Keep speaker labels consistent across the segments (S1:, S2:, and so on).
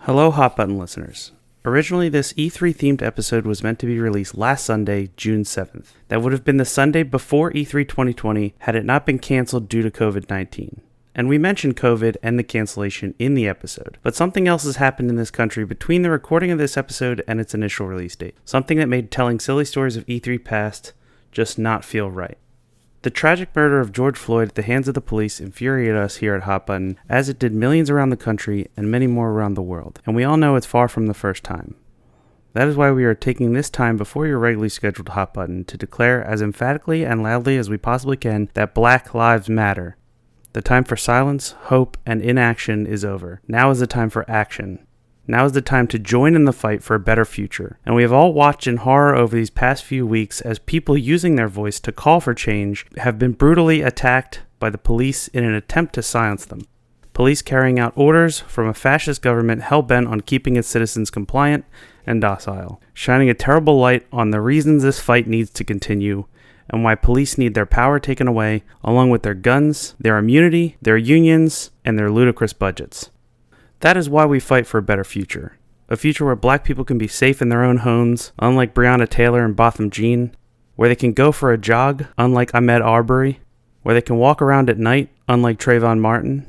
S1: Hello, Hot Button listeners. Originally, this E3-themed episode was meant to be released last Sunday, June 7th. That would have been the Sunday before E3 2020 had it not been canceled due to COVID-19. And we mentioned COVID and the cancellation in the episode. But something else has happened in this country between the recording of this episode and its initial release date. Something that made telling silly stories of E3 past just not feel right. The tragic murder of George Floyd at the hands of the police infuriated us here at Hot Button, as it did millions around the country and many more around the world. And we all know it's far from the first time. That is why we are taking this time before your regularly scheduled Hot Button to declare as emphatically and loudly as we possibly can that Black Lives Matter. The time for silence, hope, and inaction is over. Now is the time for action. Now is the time to join in the fight for a better future. And we have all watched in horror over these past few weeks as people using their voice to call for change have been brutally attacked by the police in an attempt to silence them. Police carrying out orders from a fascist government hell-bent on keeping its citizens compliant and docile, shining a terrible light on the reasons this fight needs to continue and why police need their power taken away, along with their guns, their immunity, their unions, and their ludicrous budgets. That is why we fight for a better future. A future where black people can be safe in their own homes, unlike Breonna Taylor and Botham Jean, where they can go for a jog, unlike Ahmaud Arbery, where they can walk around at night, unlike Trayvon Martin,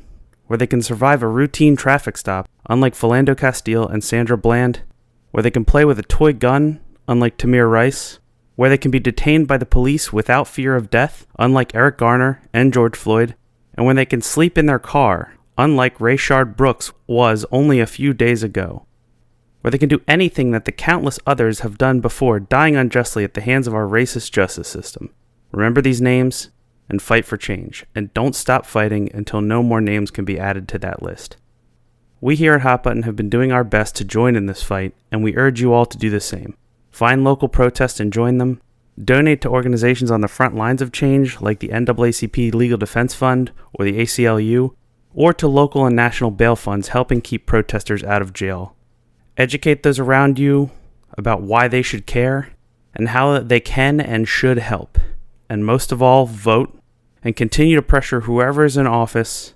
S1: where they can survive a routine traffic stop, unlike Philando Castile and Sandra Bland, where they can play with a toy gun, unlike Tamir Rice, where they can be detained by the police without fear of death, unlike Eric Garner and George Floyd, and when they can sleep in their car, unlike Rayshard Brooks was only a few days ago, where they can do anything that the countless others have done before, dying unjustly at the hands of our racist justice system. Remember these names and fight for change, and don't stop fighting until no more names can be added to that list. We here at Hot Button have been doing our best to join in this fight, and we urge you all to do the same. Find local protests and join them. Donate to organizations on the front lines of change, like the NAACP Legal Defense Fund or the ACLU, or to local and national bail funds helping keep protesters out of jail. Educate those around you about why they should care and how they can and should help. And most of all, vote and continue to pressure whoever is in office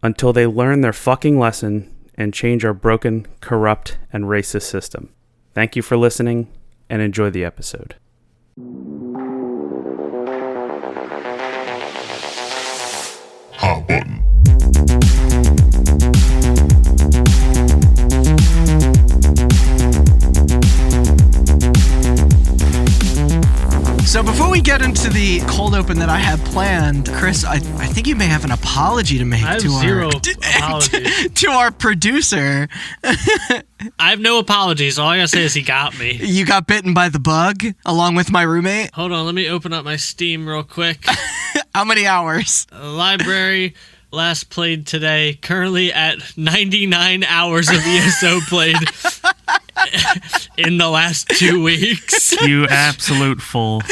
S1: until they learn their fucking lesson and change our broken, corrupt, and racist system. Thank you for listening and enjoy the episode.
S2: Hot Button.
S3: So before we get into the cold open that I had planned, Chris, I think you may have an apology to make
S4: I have
S3: to
S4: zero apologies.
S3: to our producer.
S4: I have no apologies. All I gotta say is he got me.
S3: You got bitten by the bug along with my roommate.
S4: Hold on, let me open up my Steam real quick.
S3: How many hours?
S4: Library last played today. Currently at 99 hours of ESO played in the last 2 weeks.
S1: You absolute fool.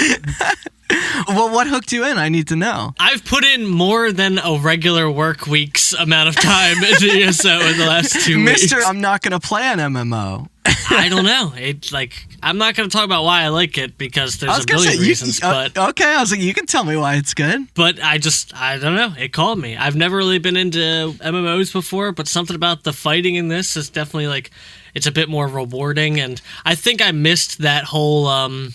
S3: Well, what hooked you in? I need to know.
S4: I've put in more than a regular work week's amount of time into ESO in the last 2 weeks.
S3: Mister, I'm not going to play an MMO.
S4: I don't know. It's like, I'm not going to talk about why I like it because there's a billion reasons. But
S3: okay, I was like, you can tell me why it's good.
S4: But I don't know. It called me. I've never really been into MMOs before, but something about the fighting in this is definitely like, it's a bit more rewarding, and I think I missed that whole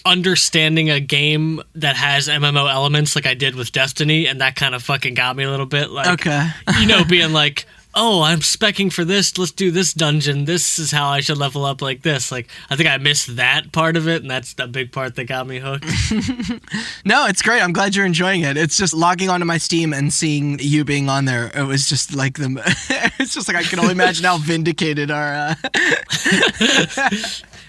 S4: understanding a game that has MMO elements like I did with Destiny, and that kind of fucking got me a little bit. Like,
S3: okay.
S4: Being like, oh, I'm speccing for this, let's do this dungeon, this is how I should level up like this. Like, I think I missed that part of it, and that's the big part that got me hooked.
S3: No, it's great. I'm glad you're enjoying it. It's just logging onto my Steam and seeing you being on there. It was just like it's just like I can only imagine how vindicated our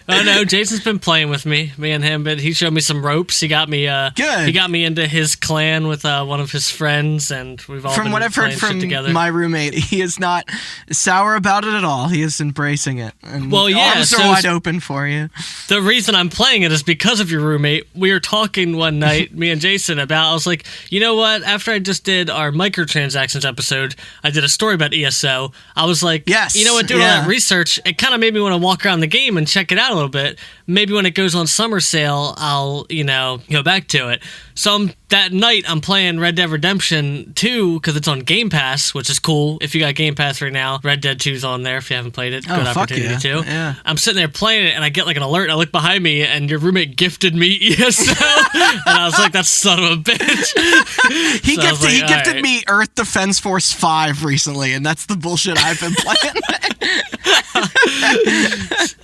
S4: Oh no, Jason's been playing with me and him, but he showed me some ropes. He got me
S3: good.
S4: He got me into his clan with one of his friends, and we've all
S3: from what I've heard from my roommate, he is not sour about it at all. He is embracing it. And
S4: well, yeah,
S3: arms are wide open for you.
S4: The reason I'm playing it is because of your roommate. We were talking one night, me and Jason, about, I was like, you know what? After I just did our microtransactions episode, I did a story about ESO. I was like,
S3: yes,
S4: you know what? Doing all that research, it kind of made me want to walk around the game and check it out out a little bit. Maybe when it goes on summer sale, I'll, go back to it. So that night, I'm playing Red Dead Redemption 2 because it's on Game Pass, which is cool. If you got Game Pass right now, Red Dead 2's on there if you haven't played it. Good opportunity too. Yeah. I'm sitting there playing it, and I get like an alert. I look behind me, and your roommate gifted me ESO. And I was like, that son of a bitch.
S3: He gifted me Earth Defense Force 5 recently, and that's the bullshit I've been playing.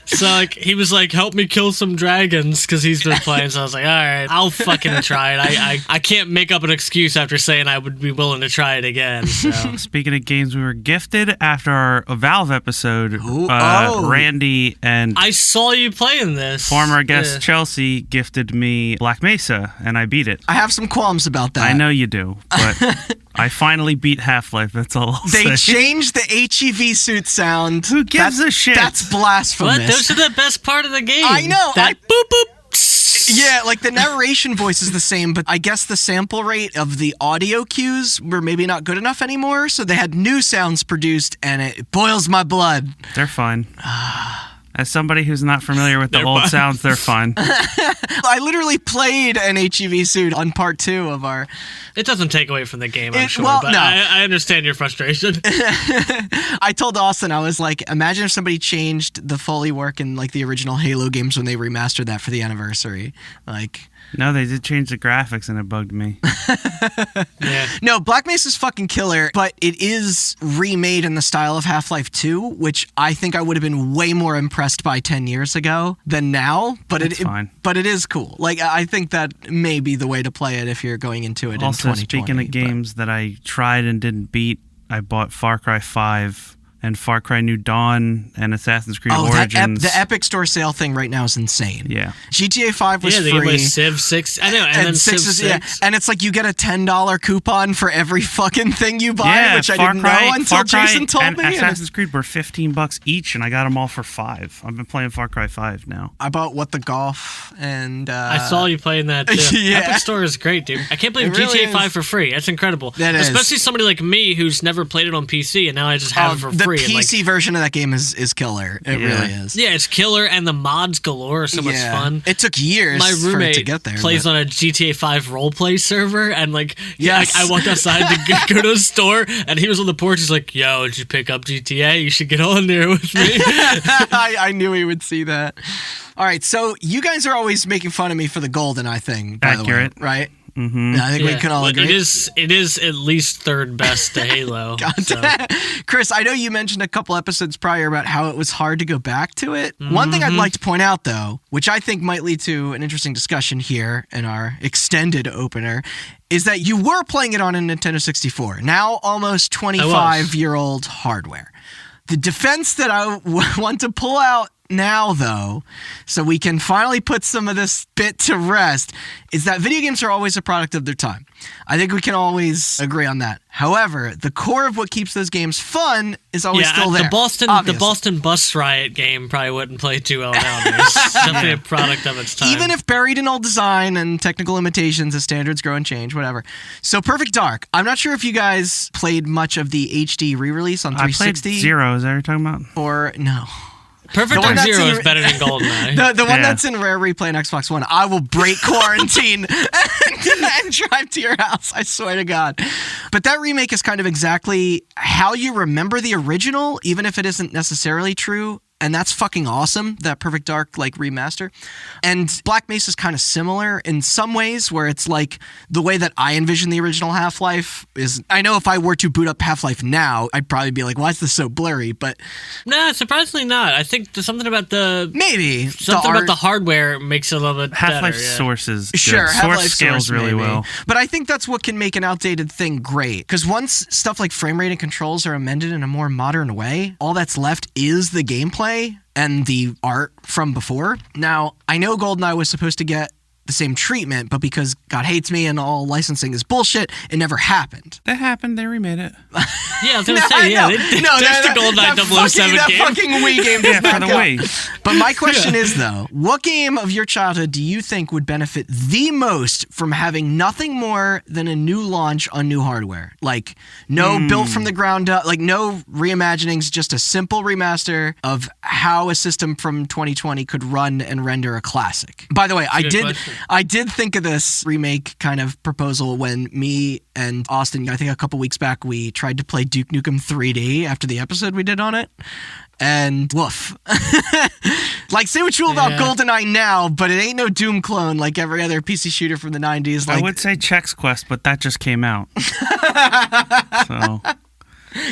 S4: So like he was like, help me kill some dragons because he's been playing. So I was like, all right, I'll fucking try it. I can't make up an excuse after saying I would be willing to try it again. So.
S1: Speaking of games we were gifted after our Valve episode, Randy and
S4: I saw you playing this.
S1: Former guest Chelsea gifted me Black Mesa, and I beat it.
S3: I have some qualms about that.
S1: I know you do, but I finally beat Half-Life. That's all I'll say.
S3: They changed the HEV suit sound.
S1: Who gives a shit?
S3: That's blasphemous.
S4: What? Those are the best part of the game.
S3: I know.
S4: That boop boop.
S3: Yeah, like the narration voice is the same, but I guess the sample rate of the audio cues were maybe not good enough anymore, so they had new sounds produced, and it boils my blood.
S1: They're fine. As somebody who's not familiar with the old sounds, they're fine.
S3: I literally played an HEV suit on part 2 of our...
S4: It doesn't take away from the game, I'm sure,
S3: well,
S4: but
S3: no.
S4: I understand your frustration.
S3: I told Austin, I was like, imagine if somebody changed the Foley work in like the original Halo games when they remastered that for the anniversary. Like...
S1: No, they did change the graphics, and it bugged me.
S4: Yeah.
S3: No, Black Mesa's fucking killer, but it is remade in the style of Half-Life 2, which I think I would have been way more impressed by 10 years ago than now. But
S1: That's fine.
S3: But it is cool. Like, I think that may be the way to play it if you're going into it
S1: also,
S3: in 2020.
S1: speaking of games that I tried and didn't beat, I bought Far Cry 5 and Far Cry New Dawn and Assassin's Creed Origins.
S3: The Epic Store sale thing right now is insane.
S1: Yeah.
S3: GTA 5 was
S4: free.
S3: free.
S4: Civ 6. I know. And then Civ 6.
S3: Yeah. And it's like you get a $10 coupon for every fucking thing you buy, which I didn't know until Jason told me.
S1: And Assassin's Creed were $15 each, and I got them all for $5. I've been playing Far Cry 5 now.
S3: I bought What the Golf, and...
S4: I saw you playing that, too.
S3: Yeah.
S4: Epic Store is great, dude. I can't believe
S3: It really
S4: GTA 5 for free. That's incredible.
S3: That is.
S4: Especially somebody like me who's never played it on PC, and now I just have it for free.
S3: The PC version of that game is killer. It really is.
S4: Yeah, it's killer, and the mods galore are so much fun.
S3: It took years
S4: My
S3: for it
S4: roommate
S3: to get there.
S4: plays on a GTA 5 roleplay server, and
S3: Yes.
S4: I walked outside to go to the store, and he was on the porch. He's like, "Yo, did you pick up GTA? You should get on there with me."
S3: I knew he would see that. All right, so you guys are always making fun of me for the GoldenEye thing, by
S1: Accurate.
S3: the way, right?
S1: Mm-hmm.
S3: Yeah, I think we can all agree.
S4: It is at least third best to Halo. So.
S3: Chris, I know you mentioned a couple episodes prior about how it was hard to go back to it. One thing I'd like to point out, though, which I think might lead to an interesting discussion here in our extended opener, is that you were playing it on a Nintendo 64, now almost 25-year-old hardware. The defense that I want to pull out now, though, so we can finally put some of this bit to rest, is that video games are always a product of their time. I think we can always agree on that. However, the core of what keeps those games fun is always still there.
S4: The Boston Bus Riot game probably wouldn't play too well nowadays. It's definitely a product of its time.
S3: Even if buried in old design and technical limitations as standards grow and change, whatever. So Perfect Dark. I'm not sure if you guys played much of the HD re-release on 360.
S1: I played Zero. Is that what you're talking about?
S3: Or no.
S4: Perfect Dark Zero is better than GoldenEye.
S3: The one that's in Rare Replay and Xbox One. I will break quarantine and drive to your house. I swear to God. But that remake is kind of exactly how you remember the original, even if it isn't necessarily true. And that's fucking awesome, that Perfect Dark remaster. And Black Mesa is kind of similar in some ways, where it's like the way that I envision the original Half-Life is. I know if I were to boot up Half-Life now, I'd probably be like, why is this so blurry? But
S4: nah, surprisingly not. I think there's something about about the hardware makes it a little bit
S1: Half-Life
S4: better.
S1: Source is good.
S3: Sure,
S1: Source scales really well.
S3: But I think that's what can make an outdated thing great. Because once stuff like frame rate and controls are amended in a more modern way, all that's left is the gameplay and the art from before. Now, I know GoldenEye was supposed to get the same treatment, but because God hates me and all licensing is bullshit, it never happened.
S1: That happened. They remade it.
S4: Yeah, I was going to say, yeah. There's the GoldenEye 007
S3: that
S4: game.
S3: fucking Wii game does
S1: Yeah,
S3: not
S1: for the
S3: count.
S1: Wii.
S3: But my question is, though, what game of your childhood do you think would benefit the most from having nothing more than a new launch on new hardware? Like, no built from the ground up, like no reimaginings, just a simple remaster of how a system from 2020 could run and render a classic. By the way, I did think of this remake kind of proposal when me and Austin, I think a couple weeks back, we tried to play Duke Nukem 3D after the episode we did on it. And woof. Like, say what you will about GoldenEye now, but it ain't no Doom clone like every other PC shooter from the 90s. Like,
S1: I would say Chex Quest, but that just came out. So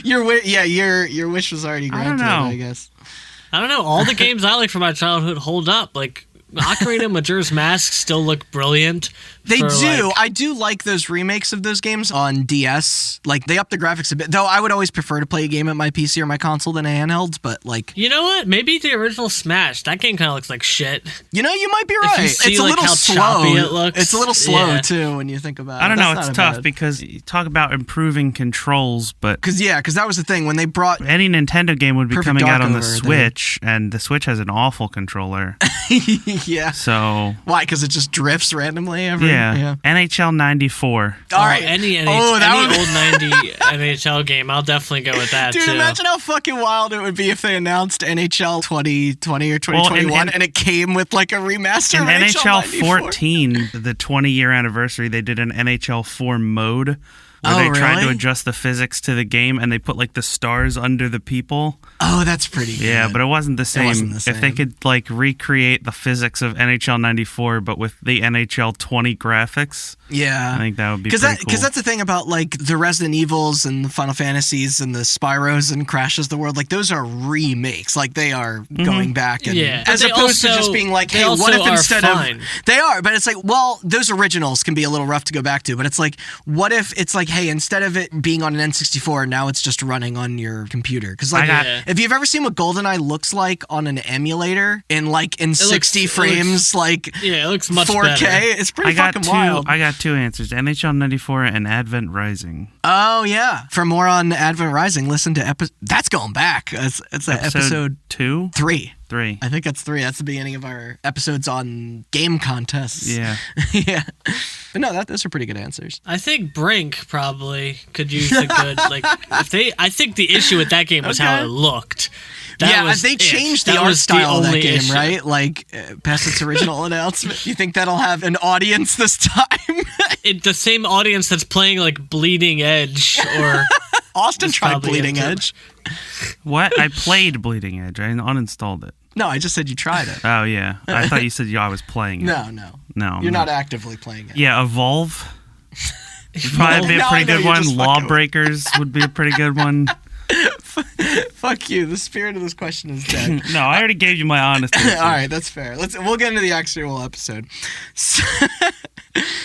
S3: your wish was already granted, I guess.
S4: I don't know. All the games I like from my childhood hold up. Like, Ocarina of Majora's Mask still look brilliant.
S3: They do. I do like those remakes of those games on DS. Like, they up the graphics a bit. Though I would always prefer to play a game at my PC or my console than a handheld, but like...
S4: You know what? Maybe the original Smash. That game kind of looks like shit.
S3: You know, you might be right.
S4: It's
S3: a little
S4: how
S3: slow.
S4: choppy it looks.
S3: It's a little slow, too, when you think about it.
S1: I don't know. It's tough because you talk about improving controls, but...
S3: Because that was the thing. When they brought...
S1: Any Nintendo game would be
S3: Perfect
S1: coming out on the
S3: Dark over
S1: Switch, and the Switch has an awful controller.
S3: Yeah.
S1: So...
S3: Why? Because it just drifts randomly?
S1: Yeah. NHL 94.
S3: All right.
S4: Any old 90 NHL game, I'll definitely go with that,
S3: Dude,
S4: too.
S3: imagine how fucking wild it would be if they announced NHL 2020 or 2021 and it came with like a remaster of
S1: NHL
S3: 94.
S1: 14, the 20-year anniversary, they did an NHL 4 mode where they tried to adjust the physics to the game, and they put like the stars under the people.
S3: Oh, that's pretty good.
S1: Yeah, but it wasn't the same.
S3: wasn't the same.
S1: If they could like recreate the physics of NHL 94, but with the NHL 20 graphics, I think that would be pretty cool.
S3: Because that's the thing about like the Resident Evils and the Final Fantasies and the Spyros and Crashes of the World. Like, those are remakes. Like, they are going back and as opposed to just being like, hey, what if instead of they are? But it's like, well, those originals can be a little rough to go back to. But it's like, what if it's like, hey, instead of it being on an N64, now it's just running on your computer? Because like, if you've ever seen what GoldenEye looks like on an emulator in 60 frames,
S4: it looks much
S3: 4K,
S4: better.
S3: it's pretty fucking wild.
S1: I got two answers: NHL 94 and Advent Rising.
S3: Oh yeah. For more on Advent Rising, listen to that's going back. It's episode
S1: 2,
S3: 3.
S1: 3.
S3: I think that's 3. That's the beginning of our episodes on game contests.
S1: Yeah.
S3: Yeah. But no, those are pretty good answers.
S4: I think Brink probably could use a good I think the issue with that game was how it looked.
S3: They changed the art style of that game, right? Like, past its original announcement. You think that'll have an audience this time?
S4: The same audience that's playing like Bleeding Edge or
S3: Austin tried Bleeding Edge.
S1: What? I played Bleeding Edge. I uninstalled it.
S3: No, I just said you tried it.
S1: Oh, yeah. I thought you said I was playing it.
S3: No. You're not actively playing it.
S1: Yeah, Evolve. Would probably be a pretty good one. Lawbreakers would be a pretty good one.
S3: Fuck you. The spirit of this question is dead.
S1: No, I already gave you my honest answer.
S3: All right, that's fair. We'll get into the actual episode.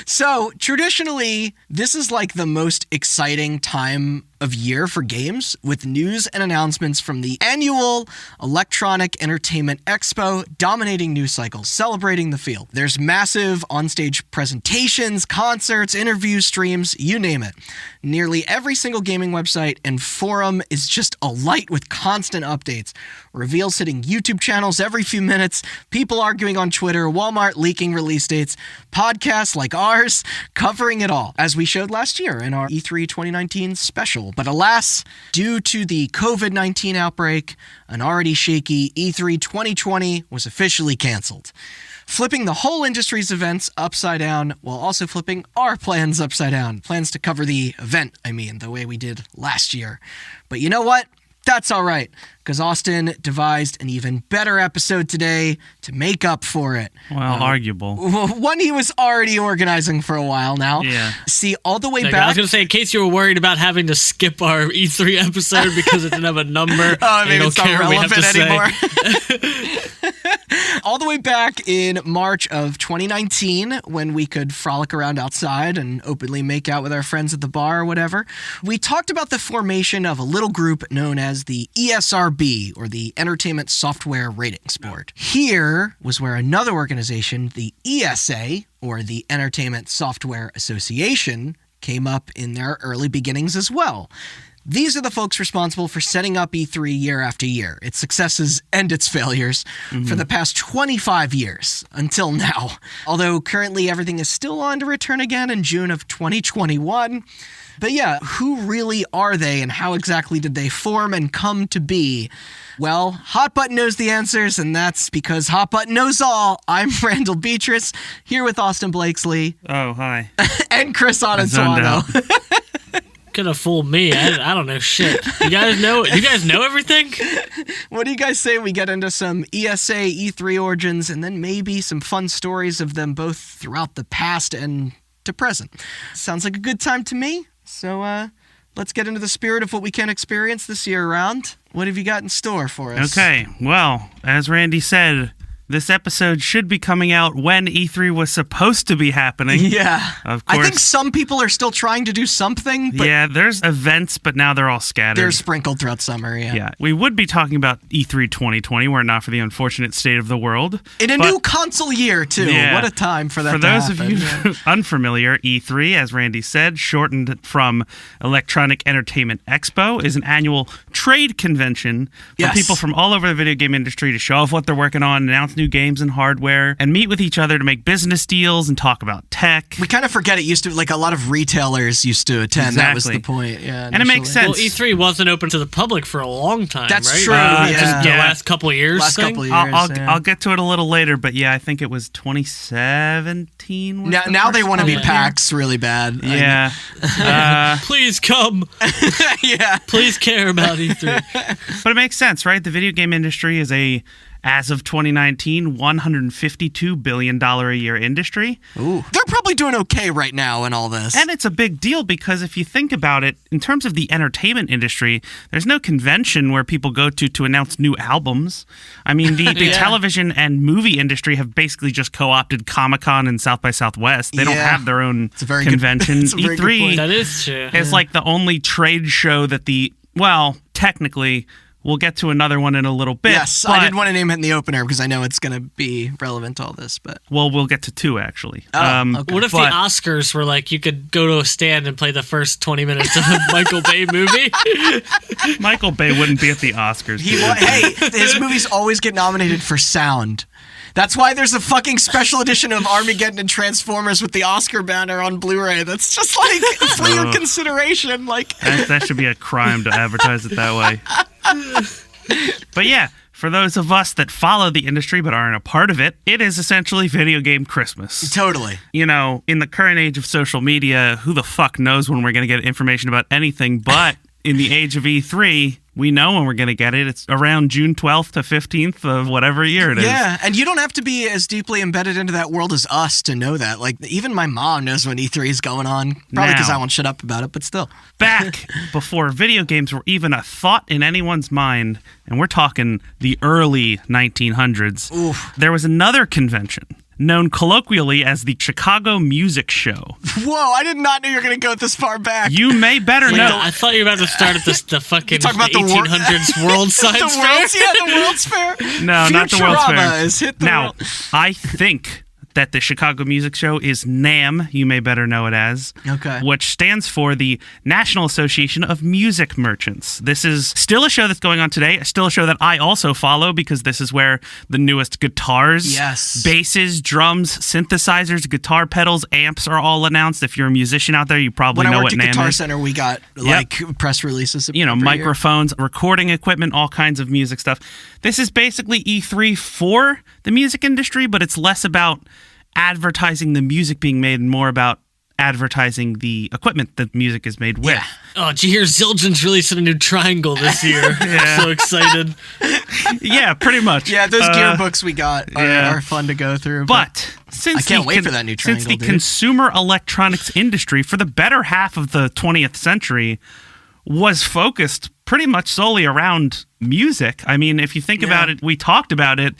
S3: So, traditionally, this is like the most exciting time of year for games, with news and announcements from the annual Electronic Entertainment Expo dominating news cycles, celebrating the field. There's massive onstage presentations, concerts, interviews, streams, you name it. Nearly every single gaming website and forum is just alight with constant updates. Reveals hitting YouTube channels every few minutes, people arguing on Twitter, Walmart leaking release dates, podcasts like ours covering it all, as we showed last year in our E3 2019 special. But alas, due to the COVID-19 outbreak, an already shaky E3 2020 was officially canceled, flipping the whole industry's events upside down while also flipping our plans upside down. Plans to cover the event, the way we did last year. But you know what? That's all right, because Austin devised an even better episode today to make up for it.
S1: Well, arguable.
S3: One he was already organizing for a while now.
S1: Yeah.
S3: See, all the way back...
S4: I was going to say, in case you were worried about having to skip our E3 episode because it didn't have a number.
S3: Maybe it's not relevant anymore. all the way back in March of 2019, when we could frolic around outside and openly make out with our friends at the bar or whatever, we talked about the formation of a little group known as the ESRB, or the Entertainment Software Ratings Board. Here was where another organization, the ESA, or the Entertainment Software Association, came up in their early beginnings as well. These are the folks responsible for setting up E3 year after year, its successes and its failures, for the past 25 years until now. Although currently everything is still on to return again in June of 2021. But yeah, who really are they and how exactly did they form and come to be? Well, Hot Button knows the answers, and that's because Hot Button knows all. I'm Randall Beatrice, here with Austin Blakesley.
S1: Oh, hi.
S3: And Chris Onantuano.
S4: Could have fooled me. I don't know shit. You guys know everything?
S3: What do you guys say we get into some ESA, E3 origins, and then maybe some fun stories of them both throughout the past and to present? Sounds like a good time to me. So let's get into the spirit of what we can experience this year around. What have you got in store for us?
S1: Okay, well, as Randy said, this episode should be coming out when E3 was supposed to be happening.
S3: Yeah.
S1: Of course.
S3: I think some people are still trying to do something, but
S1: yeah, there's events, but now they're all scattered.
S3: they're sprinkled throughout summer, yeah.
S1: Yeah, we would be talking about E3 2020 were it not for the unfortunate state of the world.
S3: In a new console year, too.
S1: Yeah.
S3: What a time for that
S1: For
S3: to
S1: those
S3: happen.
S1: of you unfamiliar, E3, as Randy said, shortened from Electronic Entertainment Expo, is an annual trade convention for
S3: Yes.
S1: people from all over the video game industry to show off what they're working on, announce new games and hardware, and meet with each other to make business deals and talk about tech.
S3: We kind of forget it used to, like a lot of retailers used to attend. That was the
S1: Exactly.
S3: point, yeah.
S1: And it makes
S3: initially.
S1: sense.
S4: Well, E3 wasn't open to the public for a long time,
S3: That's
S4: right?
S3: true,
S4: Just the
S1: yeah.
S4: last couple of years
S3: Last
S4: thing?
S3: couple of years.
S1: I'll get to it a little later, but yeah, I think it was 2017. Was the
S3: Now
S1: first
S3: they want to
S1: one.
S3: be PAX really bad.
S1: Yeah.
S4: Please come.
S3: Yeah.
S4: Please care about E3.
S1: But it makes sense, right? The video game industry is as of 2019, $152 billion a year industry.
S3: Ooh. They're probably doing okay right now in all this.
S1: And it's a big deal because if you think about it, in terms of the entertainment industry, there's no convention where people go to announce new albums. I mean, the
S4: Yeah.
S1: television and movie industry have basically just co-opted Comic-Con and South by Southwest. They don't
S3: Yeah.
S1: have their own
S3: a very good-
S1: convention.
S3: it's a very good point.
S4: That is true.
S1: is like the only trade show that technically, we'll get to another one in a little bit.
S3: Yes,
S1: but,
S3: I did want to name it in the opener because I know it's going to be relevant to all this. But
S1: Well, we'll get to two, actually.
S3: okay.
S4: What if
S1: but-
S4: the Oscars were like you could go to a stand and play the first 20 minutes of a Michael Bay movie?
S1: Michael Bay wouldn't be at the Oscars. dude.
S3: hey, his movies always get nominated for sound. That's why there's a fucking special edition of Armageddon and Transformers with the Oscar banner on Blu-ray. That's just like for your consideration. Like,
S1: That should be a crime to advertise it that way. But yeah, for those of us that follow the industry but aren't a part of it, it is essentially video game Christmas.
S3: totally.
S1: You know, in the current age of social media, who the fuck knows when we're going to get information about anything, but in the age of E3, we know when we're going to get it. It's around June 12th to 15th of whatever year it is.
S3: Yeah, and you don't have to be as deeply embedded into that world as us to know that. Like, even my mom knows when E3 is going on. Probably because
S1: Now.
S3: I won't shut up about it, but still.
S1: Back before video games were even a thought in anyone's mind, and we're talking the early 1900s,
S3: Oof.
S1: there was another convention known colloquially as the Chicago Music Show.
S3: Whoa, I did not know you were going to go this far back.
S1: You may better
S4: Wait,
S1: know.
S4: I thought you were about to start at the fucking
S3: talk about the wor-
S4: 1800s World Science
S3: the
S4: Fair.
S3: World's, yeah, the World's Fair.
S1: No, not the World's
S3: Futurama
S1: Fair.
S3: has hit the
S1: Now,
S3: world.
S1: I think that the Chicago Music Show is NAMM, you may better know it as,
S3: Okay.
S1: which stands for the National Association of Music Merchants. This is still a show that's going on today, still a show that I also follow because this is where the newest guitars,
S3: Yes.
S1: basses, drums, synthesizers, guitar pedals, amps are all announced. If you're a musician out there, you probably
S3: When I
S1: know
S3: worked
S1: what
S3: at
S1: NAMM
S3: Guitar
S1: is.
S3: Center, we got like press releases.
S1: You know,
S3: every year.
S1: microphones, recording equipment, all kinds of music stuff. This is basically E3 for the music industry, but it's less about advertising the music being made and more about advertising the equipment that music is made with.
S3: Yeah.
S4: Oh, did you hear Zildjian's releasing a new triangle this year? I'm so excited.
S1: Yeah, pretty much.
S3: Yeah, those gear books we got
S1: yeah.
S3: are fun to go through.
S1: But since
S3: I can't
S1: the
S3: wait for that new
S1: since
S3: triangle,
S1: the
S3: dude.
S1: consumer electronics industry for the better half of the 20th century was focused pretty much solely around music. I mean, if you think about it, we talked about it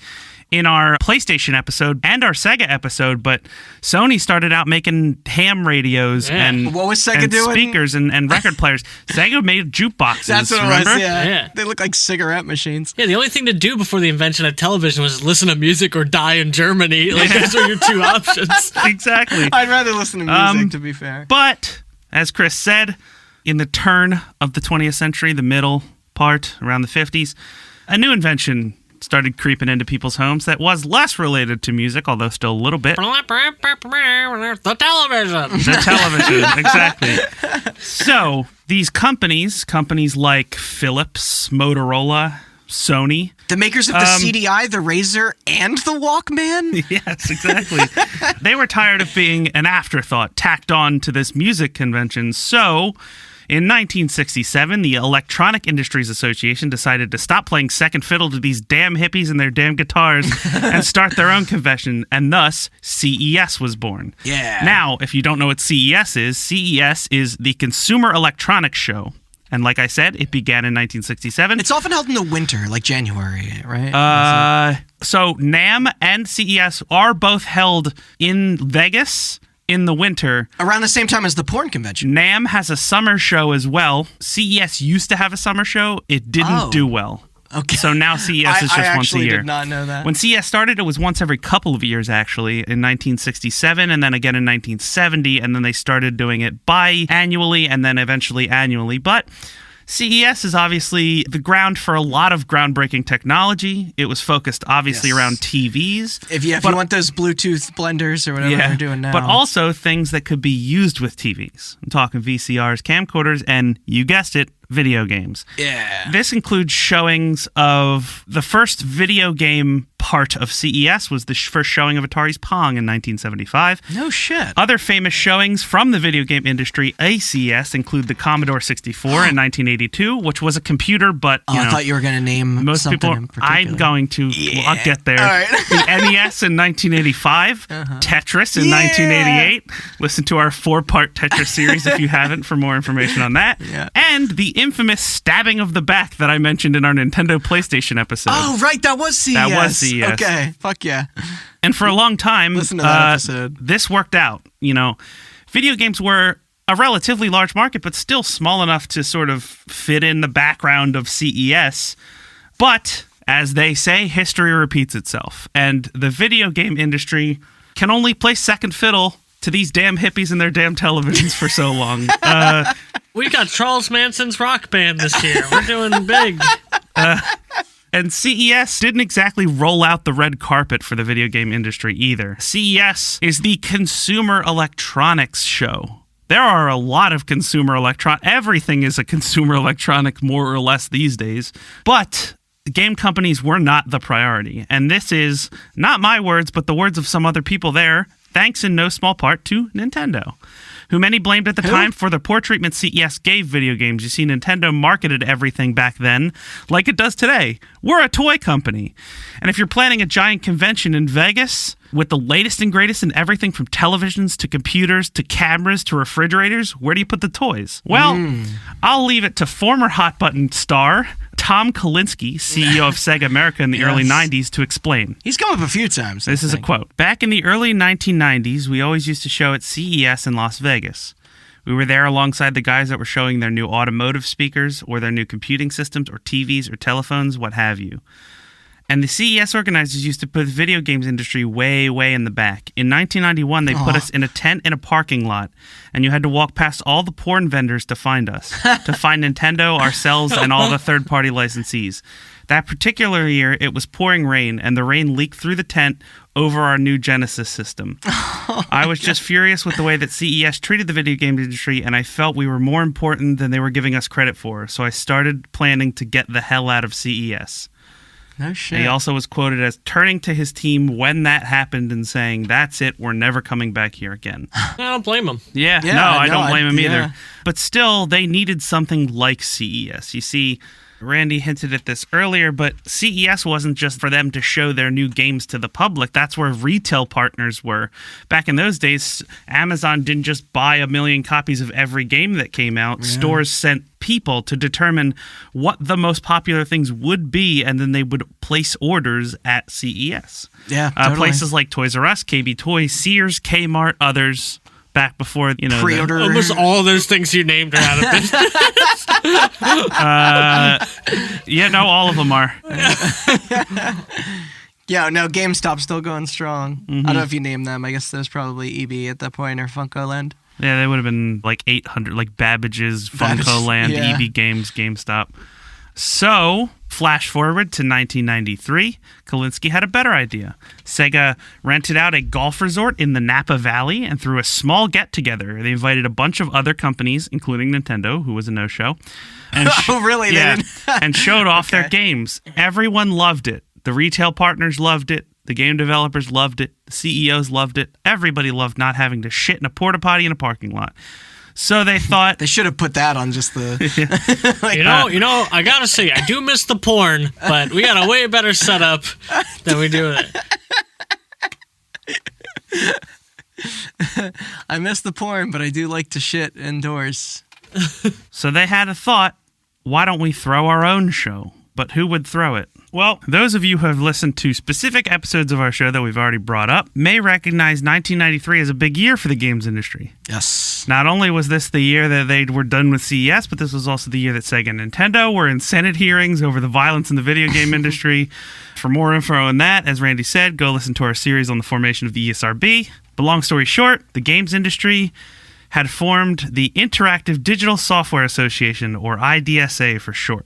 S1: in our PlayStation episode and our Sega episode, but Sony started out making ham radios and
S3: what was Sega
S1: and
S3: doing?
S1: Speakers and record players. Sega made jukeboxes.
S3: That's what
S1: remember?
S3: it was. Yeah.
S4: Yeah.
S3: They look like cigarette machines.
S4: Yeah, the only thing to do before the invention of television was listen to music or die in Germany. Like, those are your two options.
S1: Exactly.
S3: I'd rather listen to music, to be fair.
S1: But, as Chris said, in the turn of the 20th century, the middle part, around the 50s, a new invention started creeping into people's homes that was less related to music, although still a little bit.
S4: The television.
S1: The television, exactly. So, these companies like Philips, Motorola, Sony.
S3: The makers of the CDI, the Razor, and the Walkman?
S1: Yes, exactly. They were tired of being an afterthought tacked on to this music convention. So, in 1967, the Electronic Industries Association decided to stop playing second fiddle to these damn hippies and their damn guitars and start their own convention, and thus CES was born.
S3: Yeah.
S1: Now, if you don't know what CES is the Consumer Electronics Show. And like I said, it began in 1967.
S3: It's often held in the winter, like January, right?
S1: So NAMM and CES are both held in Vegas in the winter.
S3: Around the same time as the porn convention.
S1: NAMM has a summer show as well. CES used to have a summer show. It didn't do well.
S3: Okay.
S1: So now CES is just once a year.
S3: I actually did not know that.
S1: When CES started, it was once every couple of years, actually, in 1967 and then again in 1970, and then they started doing it biannually and then eventually annually. But CES is obviously the ground for a lot of groundbreaking technology. It was focused, obviously, around TVs.
S3: If you want those Bluetooth blenders or whatever they're doing now.
S1: But also things that could be used with TVs. I'm talking VCRs, camcorders, and you guessed it, video games.
S3: Yeah.
S1: This includes showings of the first video game part of CES was the first showing of Atari's Pong in 1975.
S3: No shit.
S1: Other famous showings from the video game industry at CES include the Commodore 64 in 1982, which was a computer, but
S3: I thought you were going to name
S1: most
S3: something
S1: people.
S3: in particular.
S1: I'm going to.
S3: Yeah.
S1: I'll get there.
S3: All right.
S1: The NES in 1985, Tetris in 1988. Listen to our 4-part Tetris series if you haven't for more information on that.
S3: Yeah.
S1: And the infamous stabbing of the back that I mentioned in our Nintendo PlayStation episode.
S3: Oh, right. That was CES.
S1: That was CES.
S3: Okay. Fuck yeah.
S1: And for a long time,
S3: Listen to that episode.
S1: This worked out. You know, video games were a relatively large market, but still small enough to sort of fit in the background of CES. But, as they say, history repeats itself. And the video game industry can only play second fiddle to these damn hippies and their damn televisions for so long.
S4: We got Charles Manson's rock band this year. We're doing big.
S1: And CES didn't exactly roll out the red carpet for the video game industry either. CES is the Consumer Electronics Show. There are a lot of consumer everything is a consumer electronic more or less these days. But game companies were not the priority. And this is not my words, but the words of some other people there, thanks in no small part to Nintendo, who many blamed at the time for the poor treatment CES gave video games. You see, Nintendo marketed everything back then like it does today. We're a toy company. And if you're planning a giant convention in Vegas with the latest and greatest in everything from televisions to computers to cameras to refrigerators, where do you put the toys? Well, I'll leave it to former Hot Button star Tom Kalinske, CEO of Sega America in the early 90s, to explain.
S3: He's come up a few times.
S1: This is a quote. Back in the early 1990s, we always used to show at CES in Las Vegas. We were there alongside the guys that were showing their new automotive speakers or their new computing systems or TVs or telephones, what have you. And the CES organizers used to put the video games industry way, way in the back. In 1991, they put us in a tent in a parking lot, and you had to walk past all the porn vendors to find us, to find Nintendo, ourselves, and all the third-party licensees. That particular year, it was pouring rain, and the rain leaked through the tent over our new Genesis system. I was just furious with the way that CES treated the video game industry, and I felt we were more important than they were giving us credit for, so I started planning to get the hell out of CES.
S3: No shit.
S1: He also was quoted as turning to his team when that happened and saying, "That's it, we're never coming back here again."
S4: I don't blame him.
S1: Yeah,
S3: Yeah,
S1: no, I
S3: no,
S1: don't blame him
S3: yeah.
S1: either. But still, they needed something like CES. You see, Randy hinted at this earlier, but CES wasn't just for them to show their new games to the public. That's where retail partners were. Back in those days, Amazon didn't just buy 1 million copies of every game that came out. Yeah. Stores sent people to determine what the most popular things would be, and then they would place orders at CES.
S3: Yeah, totally.
S1: Places like Toys R Us, KB Toys, Sears, Kmart, others. Back before,
S3: pre-order.
S4: Almost all those things you named are out of business.
S1: All of them are.
S3: Yeah, no, GameStop's still going strong. Mm-hmm. I don't know if you name them. I guess there's probably EB at that point or Funko Land.
S1: Yeah, they would have been like 800, like Babbage's, Funko Land, yeah. EB Games, GameStop. So, flash forward to 1993, Kalinske had a better idea. Sega rented out a golf resort in the Napa Valley and threw a small get-together. They invited a bunch of other companies, including Nintendo, who was a no-show. And
S3: oh, really?
S1: Yeah, and showed off their games. Everyone loved it. The retail partners loved it. The game developers loved it. The CEOs loved it. Everybody loved not having to shit in a porta potty in a parking lot. So they thought
S3: they should have put that on just the.
S4: Like, I gotta say, I do miss the porn, but we got a way better setup than we do it.
S3: I miss the porn, but I do like to shit indoors.
S1: So they had a thought: why don't we throw our own show? But who would throw it? Well, those of you who have listened to specific episodes of our show that we've already brought up may recognize 1993 as a big year for the games industry.
S3: Yes.
S1: Not only was this the year that they were done with CES, but this was also the year that Sega and Nintendo were in Senate hearings over the violence in the video game industry. For more info on that, as Randy said, go listen to our series on the formation of the ESRB. But long story short, the games industry had formed the Interactive Digital Software Association, or IDSA for short.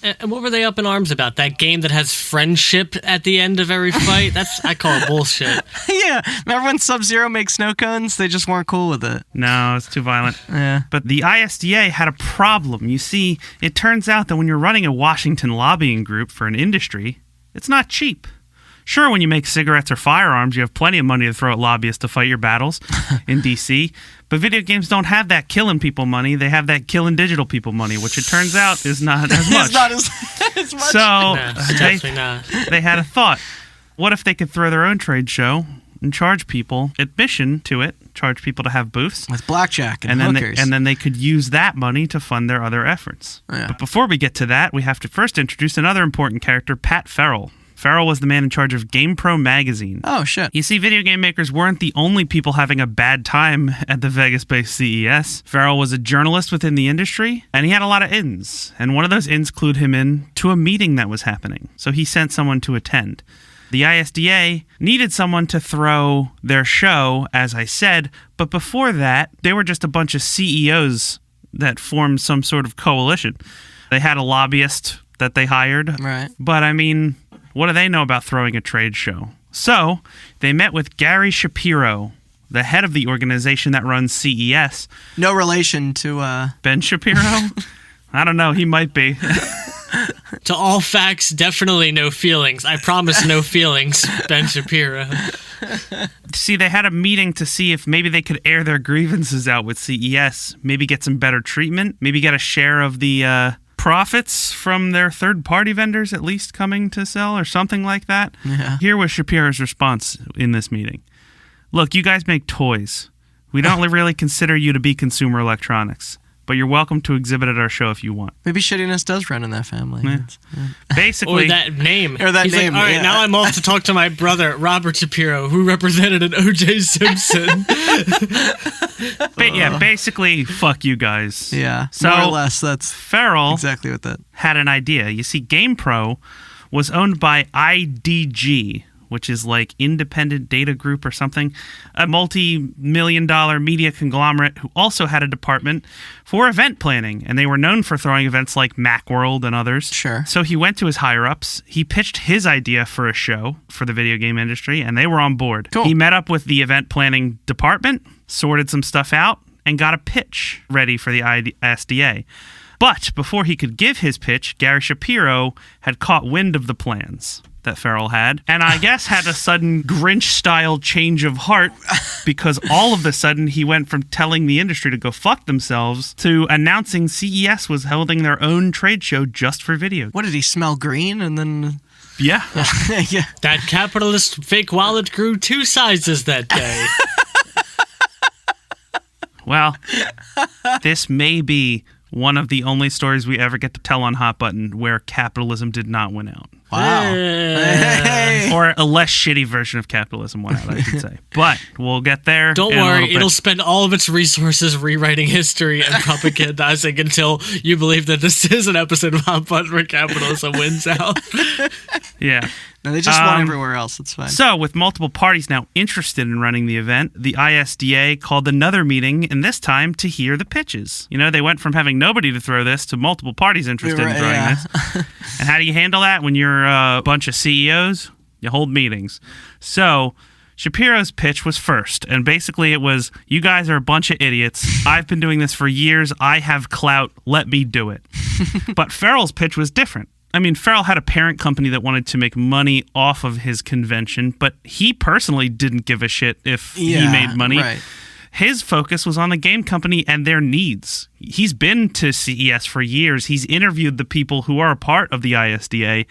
S4: And what were they up in arms about? That game that has friendship at the end of every fight? I call it bullshit.
S3: Yeah. Remember when Sub-Zero makes snow cones? They just weren't cool with it.
S1: No, it's too violent.
S3: Yeah.
S1: But the ISDA had a problem. You see, it turns out that when you're running a Washington lobbying group for an industry, it's not cheap. Sure, when you make cigarettes or firearms, you have plenty of money to throw at lobbyists to fight your battles in D.C., but video games don't have that killing people money. They have that killing digital people money, which it turns out is not as much.
S3: It's not as much.
S1: So
S4: no, definitely not.
S1: They had a thought. What if they could throw their own trade show and charge people admission to it, charge people to have booths?
S3: With blackjack and
S1: hookers. And then they could use that money to fund their other efforts.
S3: Yeah.
S1: But before we get to that, we have to first introduce another important character, Pat Farrell. Farrell was the man in charge of GamePro magazine.
S3: Oh, shit.
S1: You see, video game makers weren't the only people having a bad time at the Vegas-based CES. Farrell was a journalist within the industry, and he had a lot of ins. And one of those ins clued him in to a meeting that was happening. So he sent someone to attend. The ISDA needed someone to throw their show, as I said, but before that, they were just a bunch of CEOs that formed some sort of coalition. They had a lobbyist that they hired.
S3: Right.
S1: But, I mean, what do they know about throwing a trade show? So they met with Gary Shapiro, the head of the organization that runs CES.
S3: No relation to
S1: Ben Shapiro? I don't know. He might be.
S4: To all facts, definitely no feelings. I promise no feelings, Ben Shapiro.
S1: See, they had a meeting to see if maybe they could air their grievances out with CES, maybe get some better treatment, maybe get a share of the profits from their third-party vendors at least coming to sell or something like that.
S3: Yeah.
S1: Here was Shapiro's response in this meeting. Look, you guys make toys. We don't really consider you to be consumer electronics, but you're welcome to exhibit at our show if you want.
S3: Maybe shittiness does run in that family.
S1: Yeah. Basically,
S4: or that name.
S3: Or that
S4: He's
S3: name.
S4: Like, all right, now I'm off to talk to my brother, Robert Shapiro, who represented an O.J. Simpson.
S1: Basically, fuck you guys.
S3: Yeah,
S1: so
S3: more or less, that's
S1: Farrell
S3: exactly what that
S1: had an idea. You see, GamePro was owned by IDG, which is like Independent Data Group or something, a multi-million-dollar media conglomerate who also had a department for event planning, and they were known for throwing events like Macworld and others.
S3: Sure.
S1: So he went to his higher-ups, he pitched his idea for a show for the video game industry, and they were on board.
S3: Cool.
S1: He met up with the event planning department, sorted some stuff out, and got a pitch ready for the ISDA. But before he could give his pitch, Gary Shapiro had caught wind of the plans that Farrell had, and I guess had a sudden Grinch-style change of heart because all of a sudden he went from telling the industry to go fuck themselves to announcing CES was holding their own trade show just for video.
S3: What did he smell green and then?
S1: Yeah.
S3: Yeah.
S4: That capitalist fake wallet grew 2 sizes that day.
S1: Well, this may be one of the only stories we ever get to tell on Hot Button where capitalism did not win out.
S3: Wow. Hey.
S1: Or a less shitty version of capitalism won out, I should say. But we'll get there.
S4: Don't
S1: in a
S4: worry,
S1: little bit.
S4: it'll spend all of its resources rewriting history and propagandizing until you believe that this is an episode of Hot Button where capitalism wins out.
S1: Yeah.
S3: No, they just won everywhere else. It's fine.
S1: So, with multiple parties now interested in running the event, the ISDA called another meeting, and this time to hear the pitches. You know, they went from having nobody to throw this to multiple parties interested in throwing this. And how do you handle that when you're a bunch of CEOs? You hold meetings. So, Shapiro's pitch was first, and basically it was, you guys are a bunch of idiots. I've been doing this for years. I have clout. Let me do it. But Farrell's pitch was different. I mean, Farrell had a parent company that wanted to make money off of his convention, but he personally didn't give a shit if he made money.
S3: Right.
S1: His focus was on the game company and their needs. He's been to CES for years. He's interviewed the people who are a part of the ISDA.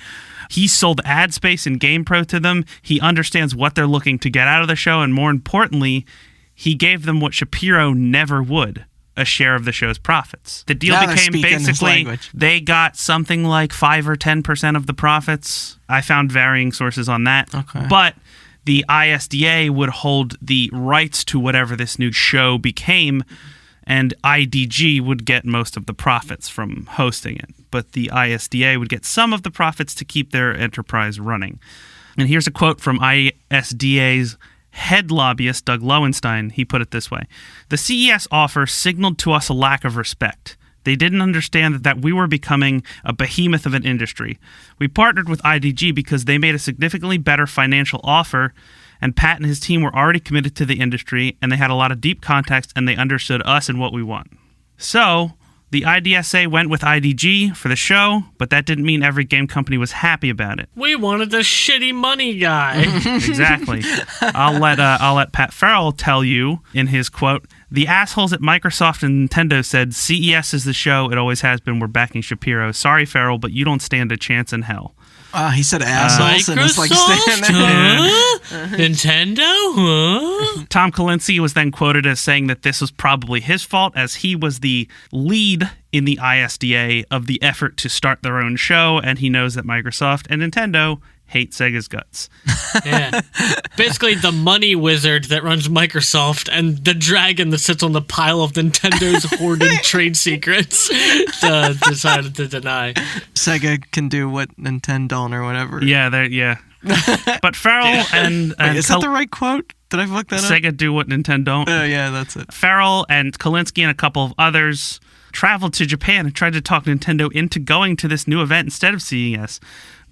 S1: He sold ad space in GamePro to them. He understands what they're looking to get out of the show, and more importantly, he gave them what Shapiro never would. A share of the show's profits. The deal
S3: Now they're
S1: became
S3: speaking his
S1: basically
S3: language.
S1: they got something like 5 or 10% of the profits. I found varying sources on that.
S3: Okay.
S1: But the ISDA would hold the rights to whatever this new show became, and IDG would get most of the profits from hosting it. But the ISDA would get some of the profits to keep their enterprise running. And here's a quote from ISDA's head lobbyist Doug Lowenstein. He put it this way: "The CES offer signaled to us a lack of respect. They didn't understand that we were becoming a behemoth of an industry. We partnered with IDG because they made a significantly better financial offer, and Pat and his team were already committed to the industry, and they had a lot of deep context, and they understood us and what we want." So the IDSA went with IDG for the show, but that didn't mean every game company was happy about it.
S4: We wanted the shitty money guy.
S1: Exactly. I'll let Pat Farrell tell you in his quote, "The assholes at Microsoft and Nintendo said CES is the show. It always has been. We're backing Shapiro. Sorry, Farrell, but you don't stand a chance in hell."
S3: He said assholes, and it's like
S4: Microsoft,
S3: standing there.
S4: huh? Nintendo, huh?
S1: Tom Kalinske was then quoted as saying that this was probably his fault, as he was the lead in the ISDA of the effort to start their own show, and he knows that Microsoft and Nintendo hate Sega's guts.
S4: Yeah. Basically, the money wizard that runs Microsoft and the dragon that sits on the pile of Nintendo's hoarding trade secrets decided to deny.
S3: Sega can do what Nintendo don't or whatever.
S1: Yeah. But Farrell and
S3: Wait, is that the right quote? Did I fuck that up?
S1: Sega do what Nintendo don't.
S3: Oh, yeah, that's it.
S1: Farrell and Kalinske and a couple of others traveled to Japan and tried to talk Nintendo into going to this new event instead of CES.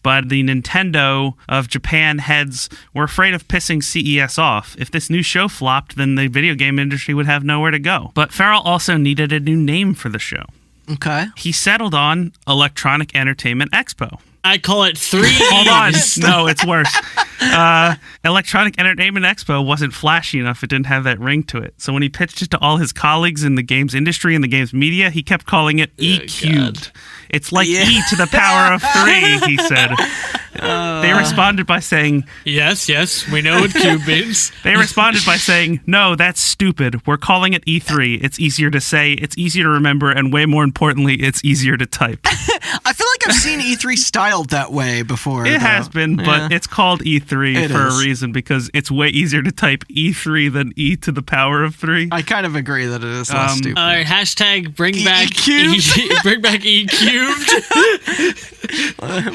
S1: But the Nintendo of Japan heads were afraid of pissing CES off. If this new show flopped, then the video game industry would have nowhere to go. But Farrell also needed a new name for the show.
S3: Okay.
S1: He settled on Electronic Entertainment Expo.
S4: I call it 3
S1: Hold on.
S4: E's.
S1: No, it's worse. Electronic Entertainment Expo wasn't flashy enough. It didn't have that ring to it. So when he pitched it to all his colleagues in the games industry and the games media, he kept calling it E cubed. It's like E to the power of 3, he said. They responded by saying...
S4: Yes, we know what cube means.
S1: They responded by saying, "No, that's stupid. We're calling it E3. It's easier to say, it's easier to remember, and way more importantly, it's easier to type."
S3: I feel like I've seen E3 styled that way before.
S1: It has been, but it's called E3
S3: It
S1: for
S3: is.
S1: a reason, because it's way easier to type E3 than E to the power of 3.
S3: I kind of agree that it is less stupid.
S4: All right, hashtag bring back
S3: E-cubed?
S4: bring back E cubed.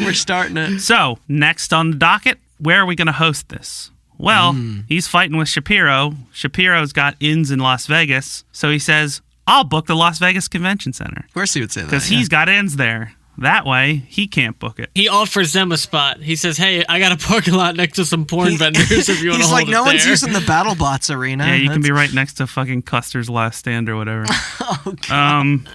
S3: We're starting it.
S1: So, next on the docket, where are we going to host this? Well, he's fighting with Shapiro. Shapiro's got inns in Las Vegas, so he says, "I'll book the Las Vegas Convention Center."
S3: Of course he would say that.
S1: Because he's got inns there. That way, he can't book it.
S4: He offers them a spot. He says, "Hey, I got a parking lot next to some porn vendors if you want to
S3: He's
S4: hold
S3: like,
S4: it
S3: no one's
S4: there."
S3: using the BattleBots arena.
S1: Yeah, you can be right next to fucking Custer's Last Stand or whatever.
S3: Oh, God.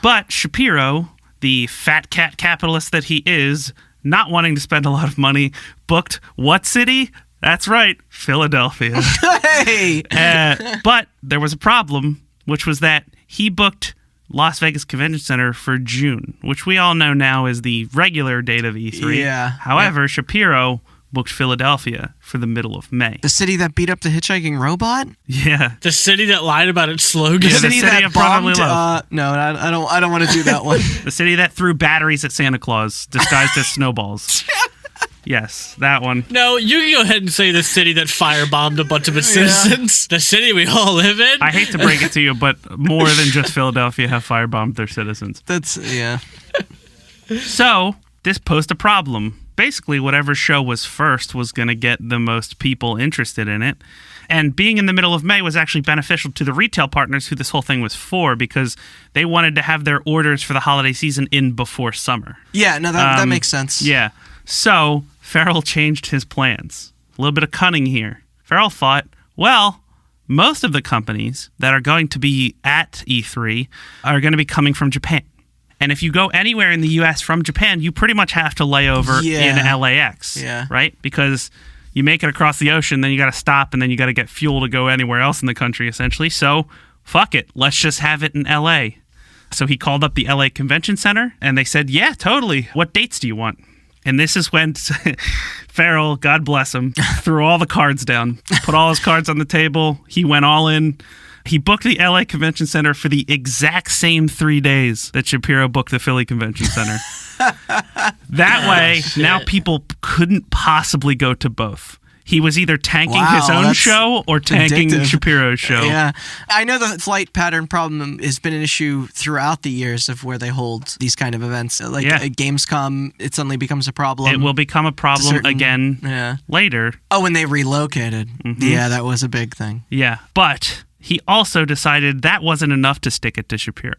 S1: But Shapiro, the fat cat capitalist that he is, not wanting to spend a lot of money, booked what city? That's right, Philadelphia.
S3: Hey!
S1: But there was a problem, which was that he booked Las Vegas Convention Center for June, which we all know now is the regular date of E3.
S3: Yeah.
S1: However, Shapiro booked Philadelphia for the middle of May.
S3: The city that beat up the hitchhiking robot?
S1: Yeah.
S4: The city that lied about its slogan.
S1: Yeah, the
S3: city
S1: city
S3: that
S1: of brotherly
S3: bombed.
S1: love.
S3: No, I don't want to do that one.
S1: The city that threw batteries at Santa Claus disguised as snowballs. Yes, that one.
S4: No, you can go ahead and say the city that firebombed a bunch of its citizens. The city we all live in.
S1: I hate to break it to you, but more than just Philadelphia have firebombed their citizens.
S3: Yeah.
S1: So, this posed a problem. Basically, whatever show was first was going to get the most people interested in it. And being in the middle of May was actually beneficial to the retail partners who this whole thing was for, because they wanted to have their orders for the holiday season in before summer.
S3: Yeah, no, that makes sense.
S1: Yeah. So, Farrell changed his plans. A little bit of cunning here. Farrell thought, well, most of the companies that are going to be at E3 are going to be coming from Japan. And if you go anywhere in the U.S. from Japan, you pretty much have to lay over in LAX, right? Because you make it across the ocean, then you got to stop, and then you got to get fuel to go anywhere else in the country, essentially. So, fuck it. Let's just have it in L.A. So he called up the L.A. Convention Center, and they said, yeah, totally. What dates do you want? And this is when Farrell, God bless him, threw all the cards down, put all his cards on the table. He went all in. He booked the LA Convention Center for the exact same 3 days that Shapiro booked the Philly Convention Center. That way, now people couldn't possibly go to both. He was either tanking his own show or tanking Shapiro's show.
S3: Yeah. I know the flight pattern problem has been an issue throughout the years of where they hold these kind of events. Like at Gamescom, it suddenly becomes a problem.
S1: It will become a problem again later.
S3: Oh, when they relocated. Mm-hmm. Yeah, that was a big thing.
S1: Yeah. But he also decided that wasn't enough to stick it to Shapiro.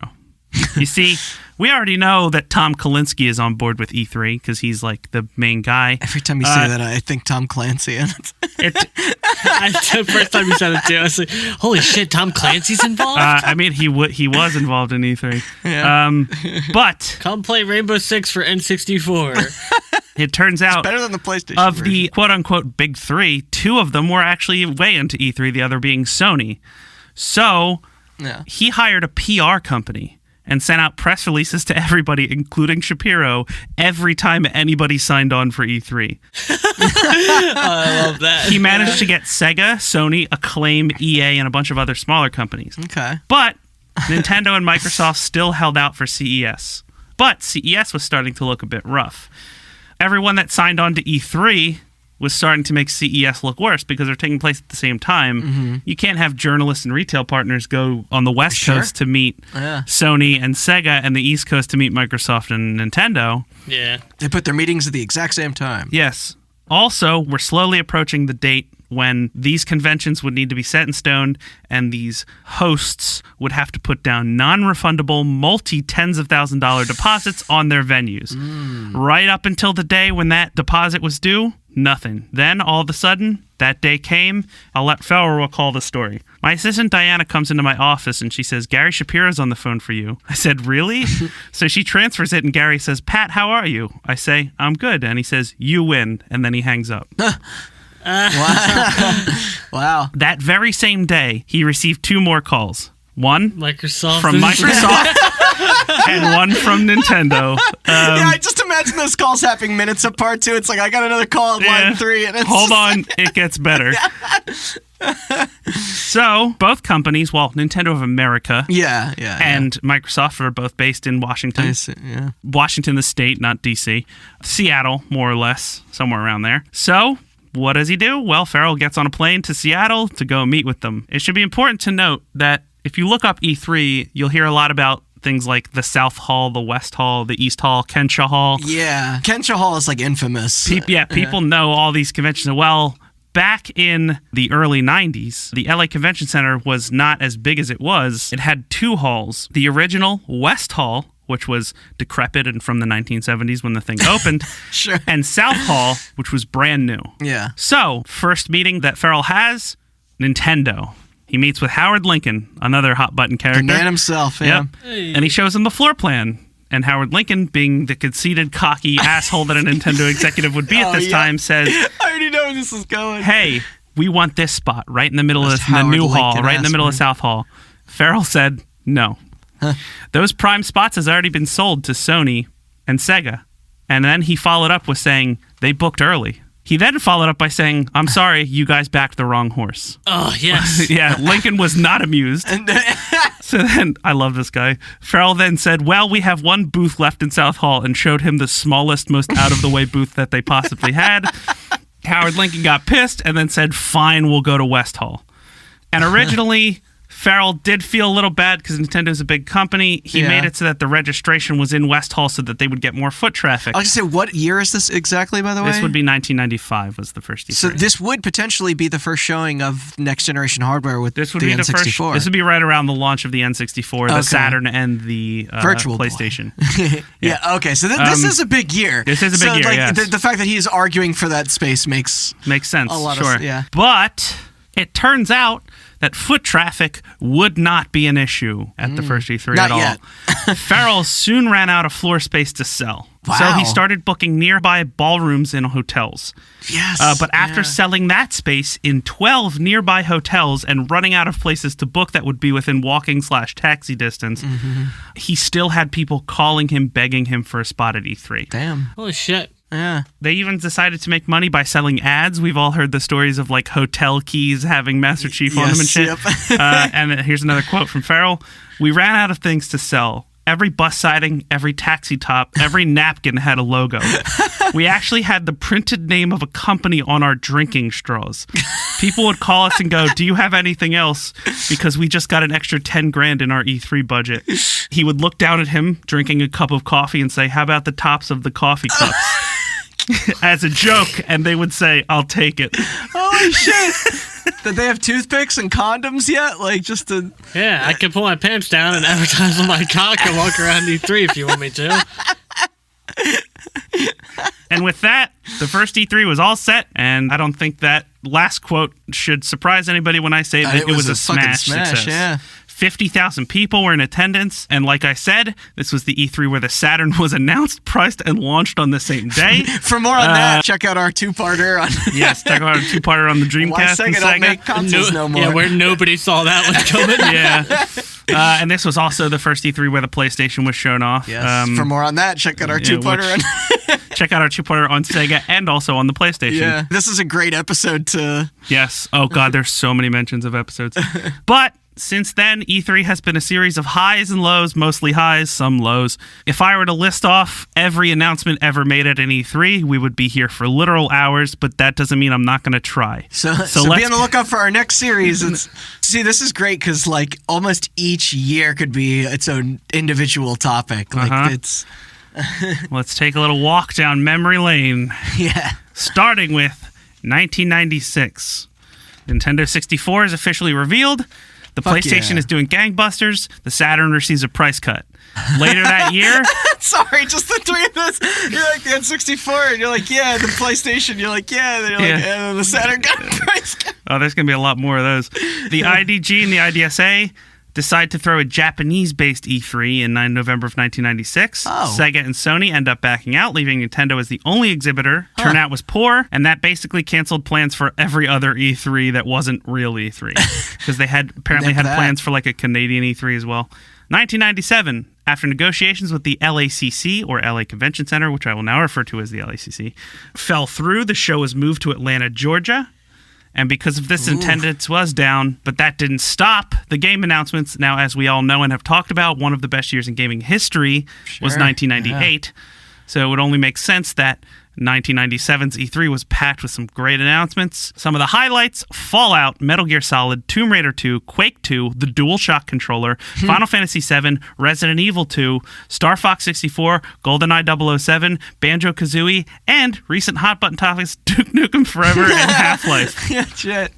S1: You see, we already know that Tom Kalinske is on board with E3 because he's like the main guy.
S3: Every time you say that, I think Tom Clancy.
S4: The first time you said it too, I was like, "Holy shit, Tom Clancy's involved."
S1: I mean, he was involved in E3. Yeah. But
S4: come play Rainbow Six for N64.
S1: It turns out
S3: it's better than the PlayStation
S1: of
S3: version.
S1: The quote-unquote big three, two of them were actually way into E3, the other being Sony. So he hired a PR company and sent out press releases to everybody, including Shapiro, every time anybody signed on for E3.
S4: I love that.
S1: He managed to get Sega, Sony, Acclaim, EA, and a bunch of other smaller companies.
S3: Okay.
S1: But Nintendo and Microsoft still held out for CES. But CES was starting to look a bit rough. Everyone that signed on to E3 was starting to make CES look worse because they're taking place at the same time. Mm-hmm. You can't have journalists and retail partners go on the West Coast to meet Sony and Sega and the East Coast to meet Microsoft and Nintendo.
S4: Yeah.
S3: They put their meetings at the exact same time.
S1: Yes. Also, we're slowly approaching the date when these conventions would need to be set in stone and these hosts would have to put down non-refundable multi-tens of $1,000s deposits on their venues. Right up until the day when that deposit was due, nothing. Then, all of a sudden, that day came. I'll let Farrell recall the story. My assistant Diana comes into my office and she says, "Gary Shapiro's on the phone for you." I said, "Really?" So she transfers it and Gary says, "Pat, how are you?" I say, "I'm good." And he says, "You win." And then he hangs up.
S3: Wow.
S1: That very same day, he received two more calls. One
S4: Microsoft
S1: from Microsoft and one from Nintendo.
S3: I just imagine those calls happening minutes apart too. It's like, I got another call at line 3. And it's
S1: hold on, it gets better. So, both companies, well, Nintendo of America and Microsoft are both based in Washington. Washington, the state, not D.C. Seattle, more or less, somewhere around there. So, what does he do? Well, Farrell gets on a plane to Seattle to go meet with them. It should be important to note that if you look up E3, you'll hear a lot about things like the South Hall, the West Hall, the East Hall, Kensha Hall.
S3: Yeah, Kensha Hall is like infamous.
S1: People know all these conventions. Well, back in the early 90s, the LA Convention Center was not as big as it was. It had two halls. The original West Hall, which was decrepit and from the 1970s when the thing opened, and South Hall, which was brand new.
S3: Yeah.
S1: So, first meeting that Farrell has, Nintendo. He meets with Howard Lincoln, another hot button character.
S3: The man himself,
S1: Yep. Hey. And he shows him the floor plan. And Howard Lincoln, being the conceited, cocky asshole that a Nintendo executive would be at this time, says,
S3: I already know where this is going.
S1: hey, we want this spot right in the middle of the
S3: Howard
S1: new
S3: Lincoln
S1: hall, right in the middle of South Hall. Farrell said, no. Those prime spots has already been sold to Sony and Sega. And then he followed up with saying, they booked early. He then followed up by saying, I'm sorry, you guys backed the wrong horse.
S4: Oh, yes.
S1: Yeah, Lincoln was not amused. So then, I love this guy. Farrell then said, well, we have one booth left in South Hall, and showed him the smallest, most out-of-the-way booth that they possibly had. Howard Lincoln got pissed and then said, fine, we'll go to West Hall. And originally, Farrell did feel a little bad because Nintendo's a big company. He made it so that the registration was in West Hall so that they would get more foot traffic.
S3: I was going to say, what year is this exactly, by the way?
S1: This would be 1995 was the first E3.
S3: So this would potentially be the first showing of next-generation hardware with
S1: this would
S3: the
S1: be
S3: N64.
S1: the first. This would be right around the launch of the N64, the Saturn, and the
S3: Virtual
S1: PlayStation.
S3: Yeah, okay. So this is a big year.
S1: This is a big year, yes.
S3: The fact that he is arguing for that space makes
S1: sense,
S3: a lot
S1: sure.
S3: of
S1: But it turns out that foot traffic would not be an issue at the first E3
S3: Not
S1: at all.
S3: yet.
S1: Farrell soon ran out of floor space to sell.
S3: Wow.
S1: So he started booking nearby ballrooms in hotels.
S3: Yes.
S1: But after selling that space in 12 nearby hotels and running out of places to book that would be within walking/taxi distance, he still had people calling him, begging him for a spot at E3.
S3: Damn.
S4: Holy shit.
S3: Yeah.
S1: They even decided to make money by selling ads. We've all heard the stories of like hotel keys having Master Chief on them and shit.
S3: Yep.
S1: And here's another quote from Farrell. We ran out of things to sell. Every bus siding, every taxi top, every napkin had a logo. We actually had the printed name of a company on our drinking straws. People would call us and go, do you have anything else? Because we just got an extra 10 grand in our E3 budget. He would look down at him drinking a cup of coffee and say, how about the tops of the coffee cups? As a joke, and they would say, I'll take it.
S3: Holy shit. Did they have toothpicks and condoms yet? Like, just to...
S4: Yeah, I can pull my pants down and advertise on my cock and walk around E3 if you want me to.
S1: And with that, the first E3 was all set, and I don't think that last quote should surprise anybody when I say that it was a
S3: fucking
S1: smash success.
S3: Yeah.
S1: 50,000 people were in attendance, and like I said, this was the E3 where the Saturn was announced, priced, and launched on the same day.
S3: For more on that, check out our two-parter on...
S1: Yes, check out our two-parter on the Dreamcast
S3: Why
S1: and
S3: Sega don't make
S1: Sega.
S3: consoles no more.
S4: Yeah, where nobody saw that one coming.
S1: Yeah. And this was also the first E3 where the PlayStation was shown off.
S3: Yes. For more on that, check out our two-parter on...
S1: Check out our two-parter on Sega and also on the PlayStation.
S3: Yeah, this is a great episode to...
S1: Yes. Oh, God, there's so many mentions of episodes. But since then, E3 has been a series of highs and lows, mostly highs, some lows. If I were to list off every announcement ever made at an E3, we would be here for literal hours, but that doesn't mean I'm not going to try.
S3: So be on the lookout for our next series. See, this is great because, like, almost each year could be its own individual topic. Like, it's...
S1: Let's take a little walk down memory lane.
S3: Yeah.
S1: Starting with 1996. Nintendo 64 is officially revealed. The PlayStation is doing gangbusters. The Saturn receives a price cut. Later that year...
S3: Sorry, just the three of us. You're like the N64, and you're like, yeah, the PlayStation. You're like, yeah. Then you're like, yeah, the Saturn got a price cut.
S1: Oh, there's going to be a lot more of those. The IDG and the IDSA decide to throw a Japanese-based E3 in November of 1996. Sega and Sony end up backing out, leaving Nintendo as the only exhibitor. Turnout was poor, and that basically canceled plans for every other E3 that wasn't real E3. Because they had plans for like a Canadian E3 as well. 1997, after negotiations with the LACC, or LA Convention Center, which I will now refer to as the LACC, fell through, the show was moved to Atlanta, Georgia. And because of this, attendance was down, but that didn't stop the game announcements. Now, as we all know and have talked about, one of the best years in gaming history was 1998. Yeah. So it would only make sense that 1997's E3 was packed with some great announcements. Some of the highlights: Fallout, Metal Gear Solid, Tomb Raider 2, Quake 2, the DualShock controller, Final Fantasy 7, Resident Evil 2, Star Fox 64, GoldenEye 007, Banjo-Kazooie, and recent hot button topics Duke Nukem Forever and Half-Life.
S3: Yeah, shit.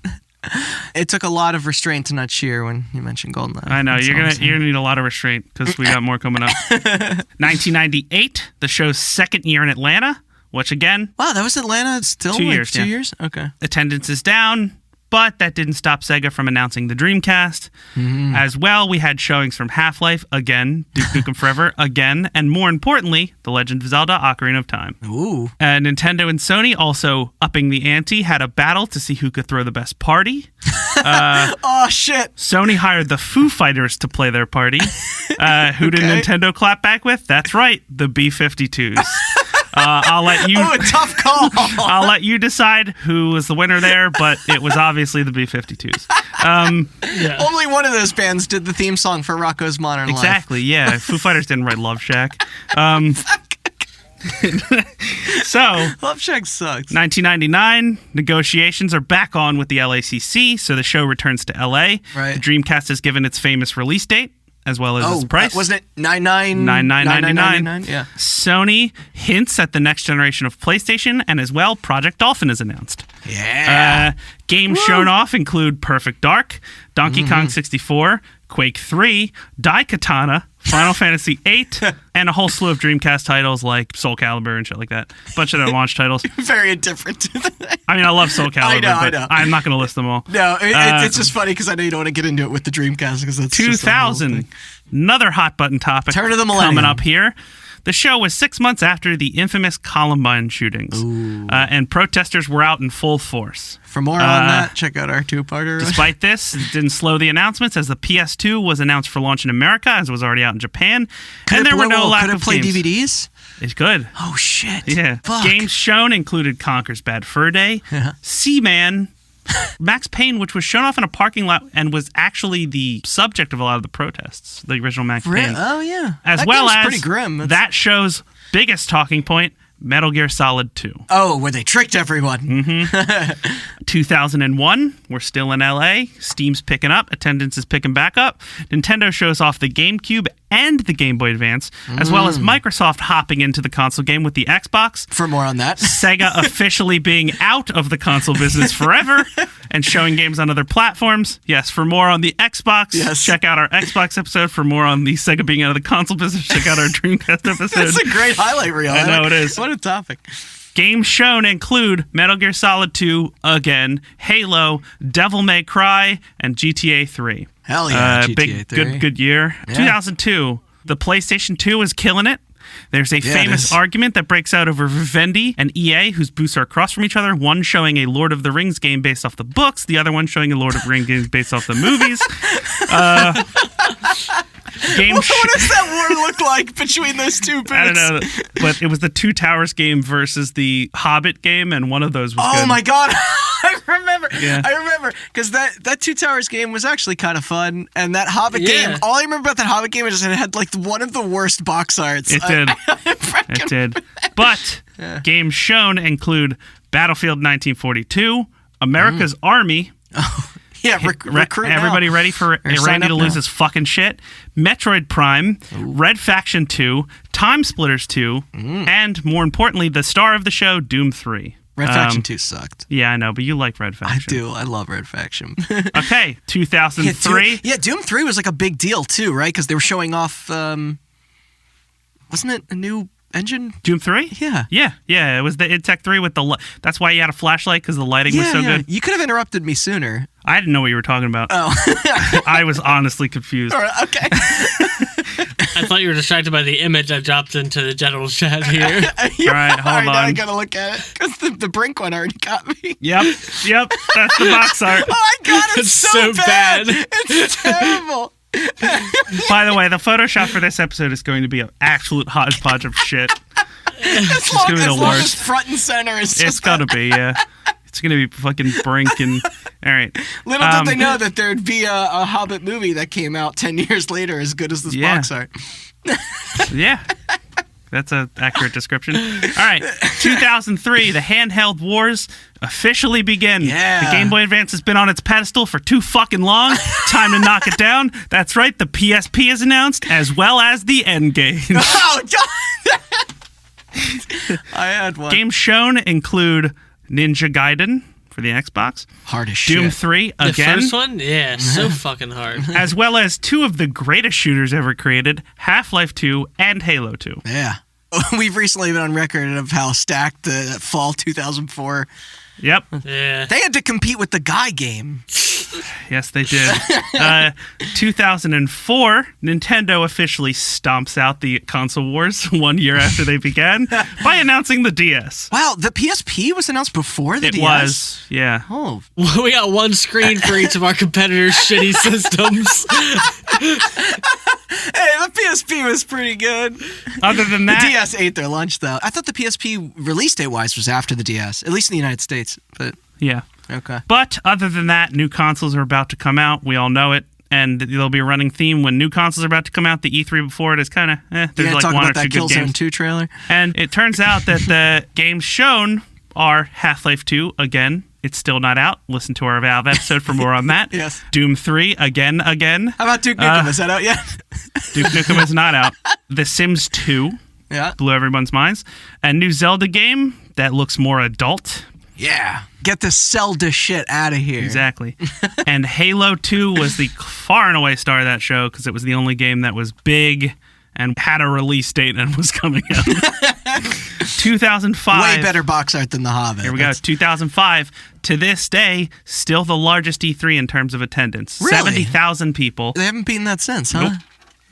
S3: It took a lot of restraint to not cheer when you mentioned GoldenEye.
S1: I know, you're gonna need a lot of restraint because we got more coming up. 1998, the show's second year in Atlanta. Which again...
S3: Wow, that was Atlanta still?
S1: 2 years,
S3: 2 years? Okay.
S1: Attendance is down, But that didn't stop Sega from announcing the Dreamcast. As well, we had showings from Half-Life, again, Duke Nukem Forever, again, and more importantly, The Legend of Zelda Ocarina of Time.
S3: Ooh.
S1: Nintendo and Sony also upping the ante, had a battle to see who could throw the best party.
S3: Oh, shit.
S1: Sony hired the Foo Fighters to play their party. Who did Nintendo clap back with? That's right, the B-52s. I'll let you.
S3: Oh, a tough call.
S1: I'll let you decide who was the winner there, but it was obviously the B-52s.
S3: Only one of those bands did the theme song for Rocco's Modern Life.
S1: Exactly. Yeah, Foo Fighters didn't write Love Shack. So,
S3: Love Shack sucks.
S1: 1999, negotiations are back on with the LACC, so the show returns to LA.
S3: Right.
S1: The Dreamcast is given its famous release date, as well as its price.
S3: Wasn't it $99.99? Yeah.
S1: Sony hints at the next generation of PlayStation, and as well, Project Dolphin is announced.
S3: Yeah.
S1: Games shown off include Perfect Dark, Donkey Kong 64, Quake 3, Daikatana, Final Fantasy 8, and a whole slew of Dreamcast titles like Soul Calibur and shit like that. A bunch of their launch titles.
S3: Very indifferent to that.
S1: I mean, I love Soul Calibur,
S3: I
S1: but
S3: know.
S1: I'm not going to list them all.
S3: No, it's just funny because I know you don't want to get into it with the Dreamcast because that's
S1: 2000, another hot button topic
S3: Turn of the millennium.
S1: coming up here. The show was 6 months after the infamous Columbine shootings, and protesters were out in full force.
S3: For more on that, check out our two-parter.
S1: Despite this, it didn't slow the announcements, as the PS2 was announced for launch in America, as it was already out in Japan, and there were no lack of
S3: play
S1: games.
S3: DVDs?
S1: It's good.
S3: Oh, shit.
S1: Yeah.
S3: Fuck.
S1: Games shown included Conker's Bad Fur Day, Seaman, Max Payne, which was shown off in a parking lot and was actually the subject of a lot of the protests, the original Max Payne.
S3: Oh, yeah.
S1: As
S3: that
S1: well
S3: game's
S1: as
S3: pretty grim.
S1: that show's biggest talking point, Metal Gear Solid 2.
S3: Oh, where they tricked everyone.
S1: 2001, we're still in LA. Steam's picking up. Attendance is picking back up. Nintendo shows off the GameCube and the Game Boy Advance, as well as Microsoft hopping into the console game with the Xbox.
S3: For more on that.
S1: Sega officially being out of the console business forever and showing games on other platforms. Yes, for more on the Xbox, check out our Xbox episode. For more on the Sega being out of the console business, check out our Dreamcast episode.
S3: That's a great highlight reel.
S1: I know it is.
S3: What a topic.
S1: Games shown include Metal Gear Solid 2 again, Halo, Devil May Cry, and GTA 3.
S3: Hell yeah, GTA 3.
S1: Good year.
S3: Yeah.
S1: 2002, the PlayStation 2 is killing it. There's a famous argument that breaks out over Vivendi and EA, whose booths are across from each other, one showing a Lord of the Rings game based off the books, the other one showing a Lord of the Rings game based off the movies.
S3: What does that war look like between those two booths?
S1: I don't know, but it was the Two Towers game versus the Hobbit game, and one of those was good.
S3: Oh my god, I remember.
S1: Yeah.
S3: I remember because that Two Towers game was actually kind of fun, and that Hobbit game. All I remember about that Hobbit game is it had like one of the worst box arts.
S1: It did. It did. But games shown include Battlefield 1942, America's Army.
S3: Yeah, recruit
S1: everybody ready for Randy to lose his fucking shit? Metroid Prime, Red Faction 2, Time Splitters 2, and more importantly, the star of the show, Doom 3.
S3: Red Faction 2 sucked.
S1: Yeah, I know, but you like Red Faction.
S3: I do. I love Red Faction.
S1: Okay, 2003.
S3: Doom 3 was like a big deal too, right? Because they were showing off, wasn't it a new engine?
S1: Doom 3?
S3: Yeah.
S1: It was the id Tech 3 with the... That's why you had a flashlight, because the lighting was so good.
S3: You could have interrupted me sooner.
S1: I didn't know what you were talking about.
S3: Oh.
S1: I was honestly confused.
S3: All right, okay.
S4: I thought you were distracted by the image I dropped into the general chat here.
S1: All right, hold on.
S3: Now I gotta look at it, because the Brink one already got me.
S1: Yep, that's the box art.
S3: Oh my god, it's so
S4: bad.
S3: It's terrible.
S1: By the way, the Photoshop for this episode is going to be an absolute hodgepodge of shit.
S3: It's
S1: gonna be the worst.
S3: As front and center is just
S1: It's gonna be, yeah. It's gonna be fucking Brink and... All right.
S3: Little did they know that there'd be a Hobbit movie that came out 10 years later as good as this box art.
S1: Yeah. That's an accurate description. All right. 2003, the handheld wars officially begin.
S3: Yeah.
S1: The Game Boy Advance has been on its pedestal for too fucking long. Time to knock it down. That's right. The PSP is announced, as well as the N-Gage.
S3: Oh, God. I had one.
S1: Games shown include Ninja Gaiden for the Xbox.
S3: Hard as shit.
S1: Doom 3
S4: The
S1: again.
S4: first one? Yeah, so fucking hard.
S1: As well as two of the greatest shooters ever created, Half-Life 2 and Halo 2.
S3: Yeah. We've recently been on record of how stacked the fall 2004.
S1: Yep.
S4: Yeah.
S3: They had to compete with the Guy game.
S1: Yes, they did. 2004, Nintendo officially stomps out the console wars 1 year after they began by announcing the DS.
S3: Wow, the PSP was announced before the DS?
S1: It was, yeah.
S3: Oh.
S4: We got one screen for each of our competitors' shitty systems.
S3: Hey, the PSP was pretty good.
S1: Other than that,
S3: The DS ate their lunch, though. I thought the PSP release date-wise was after the DS, at least in the United States. But
S1: yeah.
S3: okay.
S1: But other than that, new consoles are about to come out. We all know it. And there'll be a running theme when new consoles are about to come out. The E3 before it is kind of, there's like
S3: talk
S1: one or
S3: about
S1: two
S3: that
S1: good
S3: Killzone
S1: games.
S3: 2 trailer.
S1: And it turns out that the games shown are Half-Life 2 again. It's still not out. Listen to our Valve episode for more on that.
S3: Yes.
S1: Doom 3 again.
S3: How about Duke Nukem? Is that out yet?
S1: Duke Nukem is not out. The Sims 2
S3: Yeah.
S1: blew everyone's minds. A new Zelda game that looks more adult.
S3: Yeah. Get the Zelda shit out of here.
S1: Exactly. And Halo 2 was the far and away star of that show because it was the only game that was big and had a release date and was coming out. 2005.
S3: Way better box art than The Hobbit.
S1: Here we go. 2005. To this day, still the largest E3 in terms of attendance.
S3: Really?
S1: 70,000 people.
S3: They haven't beaten that since, huh?
S1: Nope.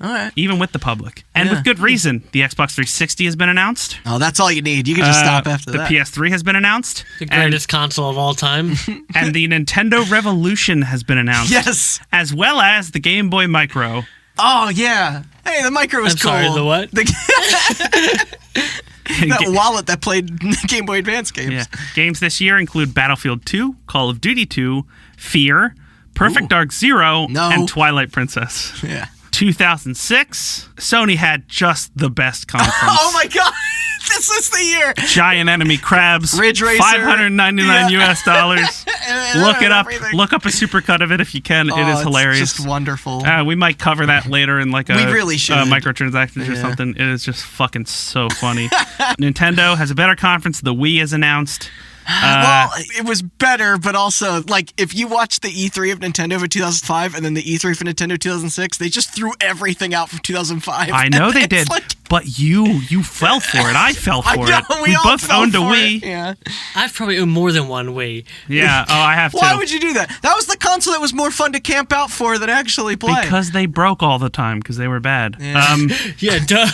S3: All right.
S1: Even with the public. And with good reason. The Xbox 360 has been announced.
S3: Oh, that's all you need. You can just stop after
S1: the
S3: that.
S1: The PS3 has been announced.
S4: The greatest console of all time.
S1: And the Nintendo Revolution has been announced.
S3: Yes.
S1: As well as the Game Boy Micro.
S3: Oh, yeah. Hey, the Micro was
S4: I'm
S3: cool.
S4: sorry, the what?
S3: That wallet that played Game Boy Advance games.
S1: Yeah. Games this year include Battlefield 2, Call of Duty 2, Fear, Perfect Dark Zero, and Twilight Princess.
S3: Yeah.
S1: 2006, Sony had just the best conference.
S3: Oh my god, this is the year.
S1: Giant enemy crabs,
S3: Ridge Racer,
S1: $599 US. Look it up.
S3: Everything.
S1: Look up a supercut of it if you can. It is hilarious.
S3: It's just wonderful.
S1: We might cover that later in like a
S3: We really should.
S1: microtransactions or something. It is just fucking so funny. Nintendo has a better conference. The Wii is announced.
S3: Well, it was better, but also, like, if you watch the E3 of Nintendo for 2005 and then the E3 for Nintendo 2006, they just threw everything out from 2005.
S1: I know they
S3: It's
S1: did,
S3: like-
S1: but you fell for it. I fell for
S3: I know,
S1: it.
S3: we all
S1: both
S3: fell
S1: owned a
S3: for
S1: Wii.
S3: it. Yeah.
S4: I've probably owned more than one Wii.
S1: Yeah. Oh, I have to.
S3: Why would you do that? That was the console that was more fun to camp out for than actually play.
S1: Because they broke all the time because they were bad.
S3: Yeah.
S4: Yeah, duh.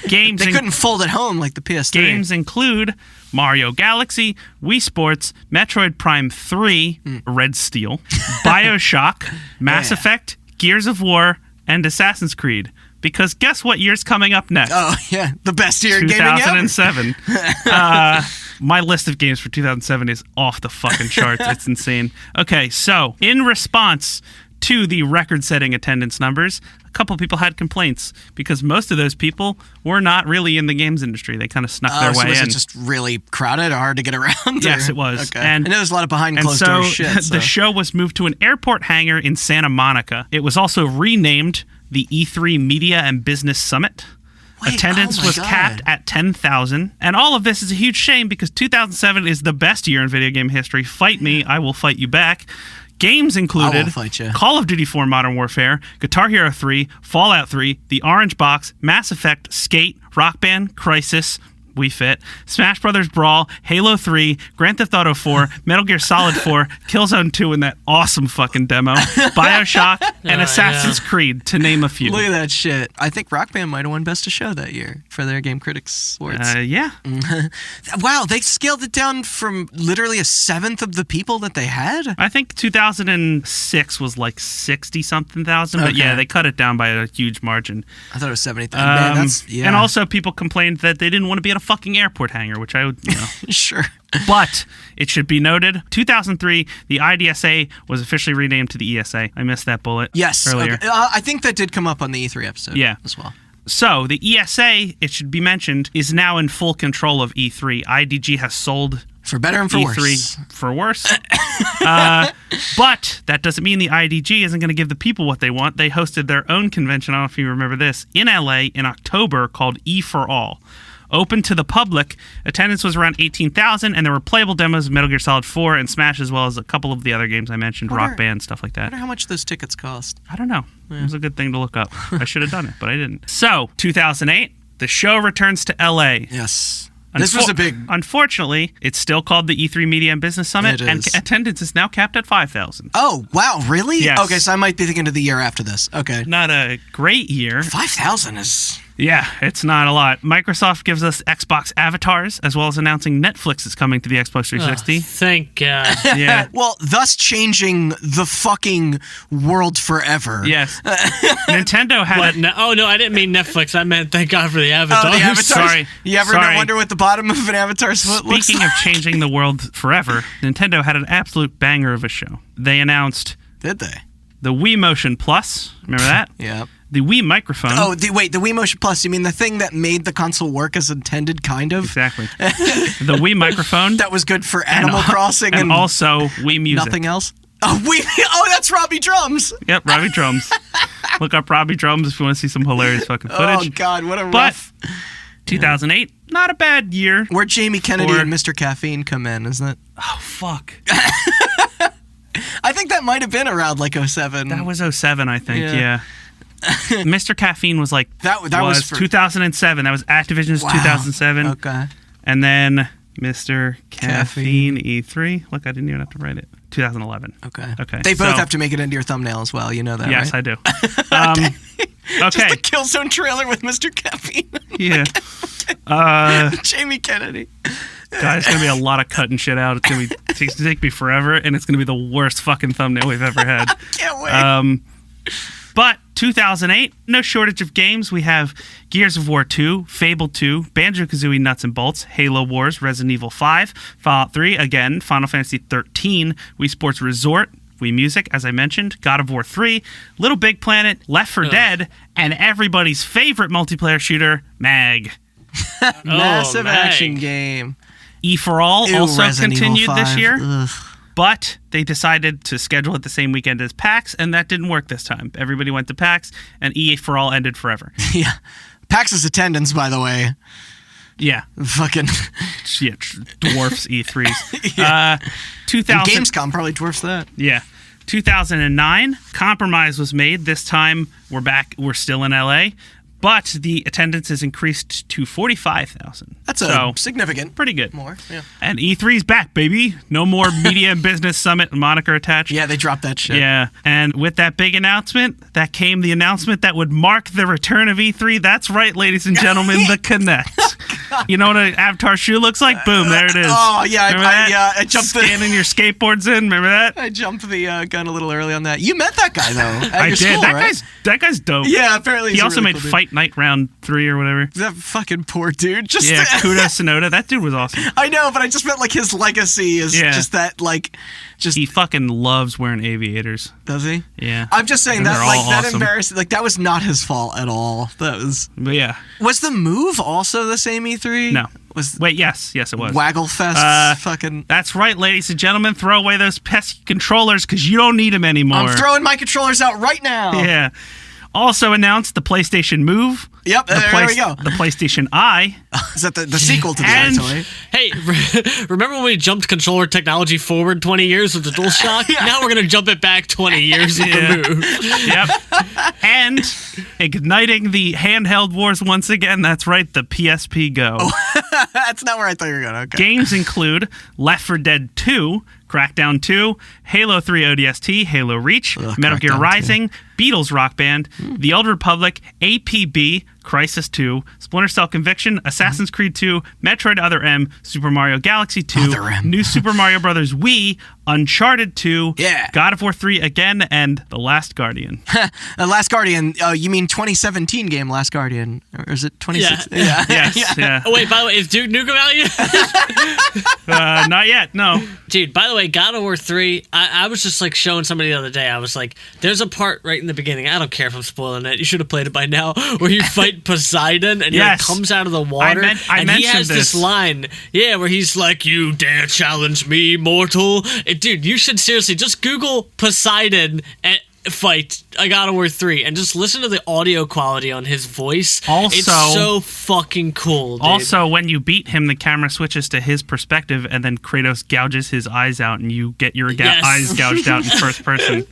S1: Games
S3: they couldn't fold at home like the PS3.
S1: Games include Mario Galaxy, Wii Sports, Metroid Prime 3, Red Steel, BioShock, Mass Effect, Gears of War, and Assassin's Creed. Because guess what year's coming up next?
S3: Oh, yeah. The best year in gaming ever.
S1: 2007. My list of games for 2007 is off the fucking charts. It's insane. Okay, so in response to the record-setting attendance numbers, a couple people had complaints because most of those people were not really in the games industry. They kind of snuck their way
S3: was
S1: in.
S3: it just really crowded or hard to get around?
S1: Yes,
S3: or?
S1: it was.
S3: Okay.
S1: And
S3: I know there's a lot of behind closed doors shit.
S1: The show was moved to an airport hangar in Santa Monica. It was also renamed the E3 Media and Business Summit. Attendance was capped at 10,000. And all of this is a huge shame because 2007 is the best year in video game history. Fight me, I will fight you back. Games included
S3: I will fight you.
S1: Call of Duty 4 Modern Warfare, Guitar Hero 3, Fallout 3, The Orange Box, Mass Effect, Skate, Rock Band, Crysis, We Fit, Smash Brothers Brawl, Halo 3, Grand Theft Auto 4, Metal Gear Solid 4, Killzone 2 in that awesome fucking demo, BioShock, and Assassin's Creed, to name a few.
S3: Look at that shit. I think Rock Band might have won Best of Show that year for their Game Critics Awards.
S1: Yeah.
S3: Wow, they scaled it down from literally a seventh of the people that they had?
S1: I think 2006 was like 60-something thousand, but yeah, they cut it down by a huge margin.
S3: I thought it was 70,000. Man, that's, yeah.
S1: And also people complained that they didn't want to be at a fucking airport hangar, which I would,
S3: Sure.
S1: But it should be noted, 2003, the IDSA was officially renamed to the ESA. I missed that bullet earlier.
S3: Okay. I think that did come up on the E3 episode as well.
S1: So the ESA, it should be mentioned, is now in full control of E3. IDG has sold
S3: for better and for
S1: E3
S3: worse.
S1: For worse. But that doesn't mean the IDG isn't going to give the people what they want. They hosted their own convention, I don't know if you remember this, in LA in October called E for All. Open to the public, attendance was around 18,000, and there were playable demos of Metal Gear Solid 4 and Smash, as well as a couple of the other games I mentioned, Rock Band, stuff like that.
S3: I wonder how much those tickets cost.
S1: I don't know. It was a good thing to look up. I should have done it, but I didn't. So, 2008, the show returns to LA.
S3: Yes. This was a big...
S1: Unfortunately, it's still called the E3 Media and Business Summit, and attendance is now capped at 5,000.
S3: Oh, wow, really?
S1: Yes.
S3: Okay, so I might be thinking of the year after this. Okay.
S1: Not a great year.
S3: 5,000 is...
S1: Yeah, it's not a lot. Microsoft gives us Xbox avatars, as well as announcing Netflix is coming to the Xbox 360.
S4: Thank God.
S1: Yeah.
S3: Well, thus changing the fucking world forever.
S1: Yes. Nintendo had...
S4: What? No, oh, no, I didn't mean Netflix. I meant thank God for the avatars.
S3: Oh, the avatars?
S1: Sorry.
S3: You ever wonder what the bottom of an avatar's foot looks
S1: Speaking
S3: like?
S1: of changing the world forever, Nintendo had an absolute banger of a show. They announced...
S3: Did they?
S1: The Wii Motion Plus. Remember that?
S3: Yeah.
S1: The Wii microphone.
S3: Oh, the Wii Motion Plus. You mean the thing that made the console work as intended, kind of?
S1: Exactly. The Wii microphone.
S3: That was good for Animal Crossing and
S1: also Wii Music.
S3: nothing else? Oh, that's Robbie Drums.
S1: Yep, Robbie Drums. Look up Robbie Drums if you want to see some hilarious fucking footage.
S3: Oh, God, what a
S1: But
S3: rough...
S1: 2008, not a bad year.
S3: Where Jamie Kennedy and Mr. Caffeine come in, isn't it?
S1: Oh, fuck.
S3: I think that might have been around like 07.
S1: That was 07, I think, yeah. Mr. Caffeine was like...
S3: That was for
S1: 2007. That was Activision's 2007.
S3: Okay.
S1: And then Mr. Caffeine E3. Look, I didn't even have to write it. 2011.
S3: Okay. They both have to make it into your thumbnail as well. You know that,
S1: yes,
S3: right?
S1: Yes, I do.
S3: Just the Killzone trailer with Mr. Caffeine.
S1: Yeah.
S3: Jamie Kennedy.
S1: God, it's going to be a lot of cutting shit out. It's going to take me forever, and it's going to be the worst fucking thumbnail we've ever had.
S3: I can't wait.
S1: But 2008, no shortage of games. We have Gears of War 2, Fable 2, Banjo-Kazooie Nuts and Bolts, Halo Wars, Resident Evil 5, Fallout 3, again, Final Fantasy 13, Wii Sports Resort, Wii Music, as I mentioned, God of War 3, Little Big Planet, Left 4 Dead, and everybody's favorite multiplayer shooter, MAG.
S3: Massive action game.
S1: E for All also
S3: Resident
S1: continued
S3: Evil 5.
S1: this year.
S3: Ugh.
S1: But they decided to schedule it the same weekend as PAX, and that didn't work this time. Everybody went to PAX, and EA for All ended forever.
S3: Yeah. PAX's attendance, by the way.
S1: Yeah.
S3: Fucking...
S1: Yeah, dwarfs E3s. Yeah. 2000...
S3: And Gamescom probably dwarfs that.
S1: Yeah. 2009, compromise was made. This time, we're back. We're still in LA. But the attendance has increased to 45,000.
S3: That's a significant.
S1: Pretty good.
S3: More, yeah.
S1: And E3's back, baby. No more Media and Business Summit moniker attached.
S3: Yeah, they dropped that shit.
S1: Yeah. And with that big announcement, that came the announcement that would mark the return of E3. That's right, ladies and gentlemen, the Kinect. You know what an Avatar shoe looks like? Boom, there it is.
S3: Oh, yeah. I jumped
S1: Scanning your skateboards in. Remember that?
S3: I jumped the gun a little early on that. You met that guy, though, at
S1: I
S3: your
S1: did.
S3: school,
S1: That
S3: right?
S1: guy's dope.
S3: Yeah, apparently
S1: he also
S3: really
S1: made
S3: cool
S1: Fight Night Round 3 or whatever.
S3: That fucking poor dude. Just
S1: yeah, Kuda Sonoda. That dude was awesome.
S3: I know, but I just meant like his legacy is just that
S1: he fucking loves wearing aviators.
S3: Does he?
S1: Yeah.
S3: I'm just saying
S1: And
S3: that
S1: they're
S3: like
S1: all
S3: that
S1: awesome.
S3: embarrassing. Like that was not his fault at all. That was.
S1: But yeah.
S3: Was the move also the same E3?
S1: No.
S3: Was
S1: Wait, yes, it was.
S3: Wagglefest fucking.
S1: That's right, ladies and gentlemen. Throw away those pesky controllers because you don't need them anymore.
S3: I'm throwing my controllers out right now.
S1: Yeah. Also announced the PlayStation Move.
S3: Yep, there we go.
S1: The PlayStation Eye.
S3: Is that the sequel to the
S1: And-
S3: toy?
S4: Hey, remember when we jumped controller technology forward 20 years with the DualShock?
S3: Yeah.
S4: Now we're going to jump it back 20 years with the Move.
S1: Yep. And igniting the handheld wars once again. That's right, the PSP Go.
S3: That's not where I thought you were going. Okay.
S1: Games include Left 4 Dead 2, Crackdown 2, Halo 3 ODST, Halo Reach, Metal Gear
S3: Crackdown
S1: Rising, Beatles Rock Band, The Old Republic, APB, Crysis 2, Splinter Cell Conviction, Assassin's Creed 2, Metroid Other M, Super Mario Galaxy 2,
S3: Other M.
S1: New Super Mario Bros. Wii, Uncharted 2,
S3: Yeah.
S1: God of War 3 again, and The Last Guardian.
S3: Last Guardian. You mean 2017 game Last Guardian, or is it 2016? Yeah.
S1: Yes, yeah.
S4: Oh, wait, by the way, is Duke Nukem out yet?
S1: Not yet, no.
S4: Dude, by the way, God of War 3, I was just like showing somebody the other day. I was like, there's a part right in the beginning. I don't care if I'm spoiling it. You should have played it by now. Where you fight Poseidon and he like,
S1: Yes.
S4: comes out of the water.
S1: I
S4: and he has
S1: mentioned
S4: this line, where he's like, "You dare challenge me, mortal?" Dude, you should seriously just Google Poseidon and fight a God of War 3 and just listen to the audio quality on his voice.
S1: Also,
S4: it's so fucking cool, dude.
S1: Also, when you beat him, the camera switches to his perspective, and then Kratos gouges his eyes out, and you get your eyes gouged out in first person.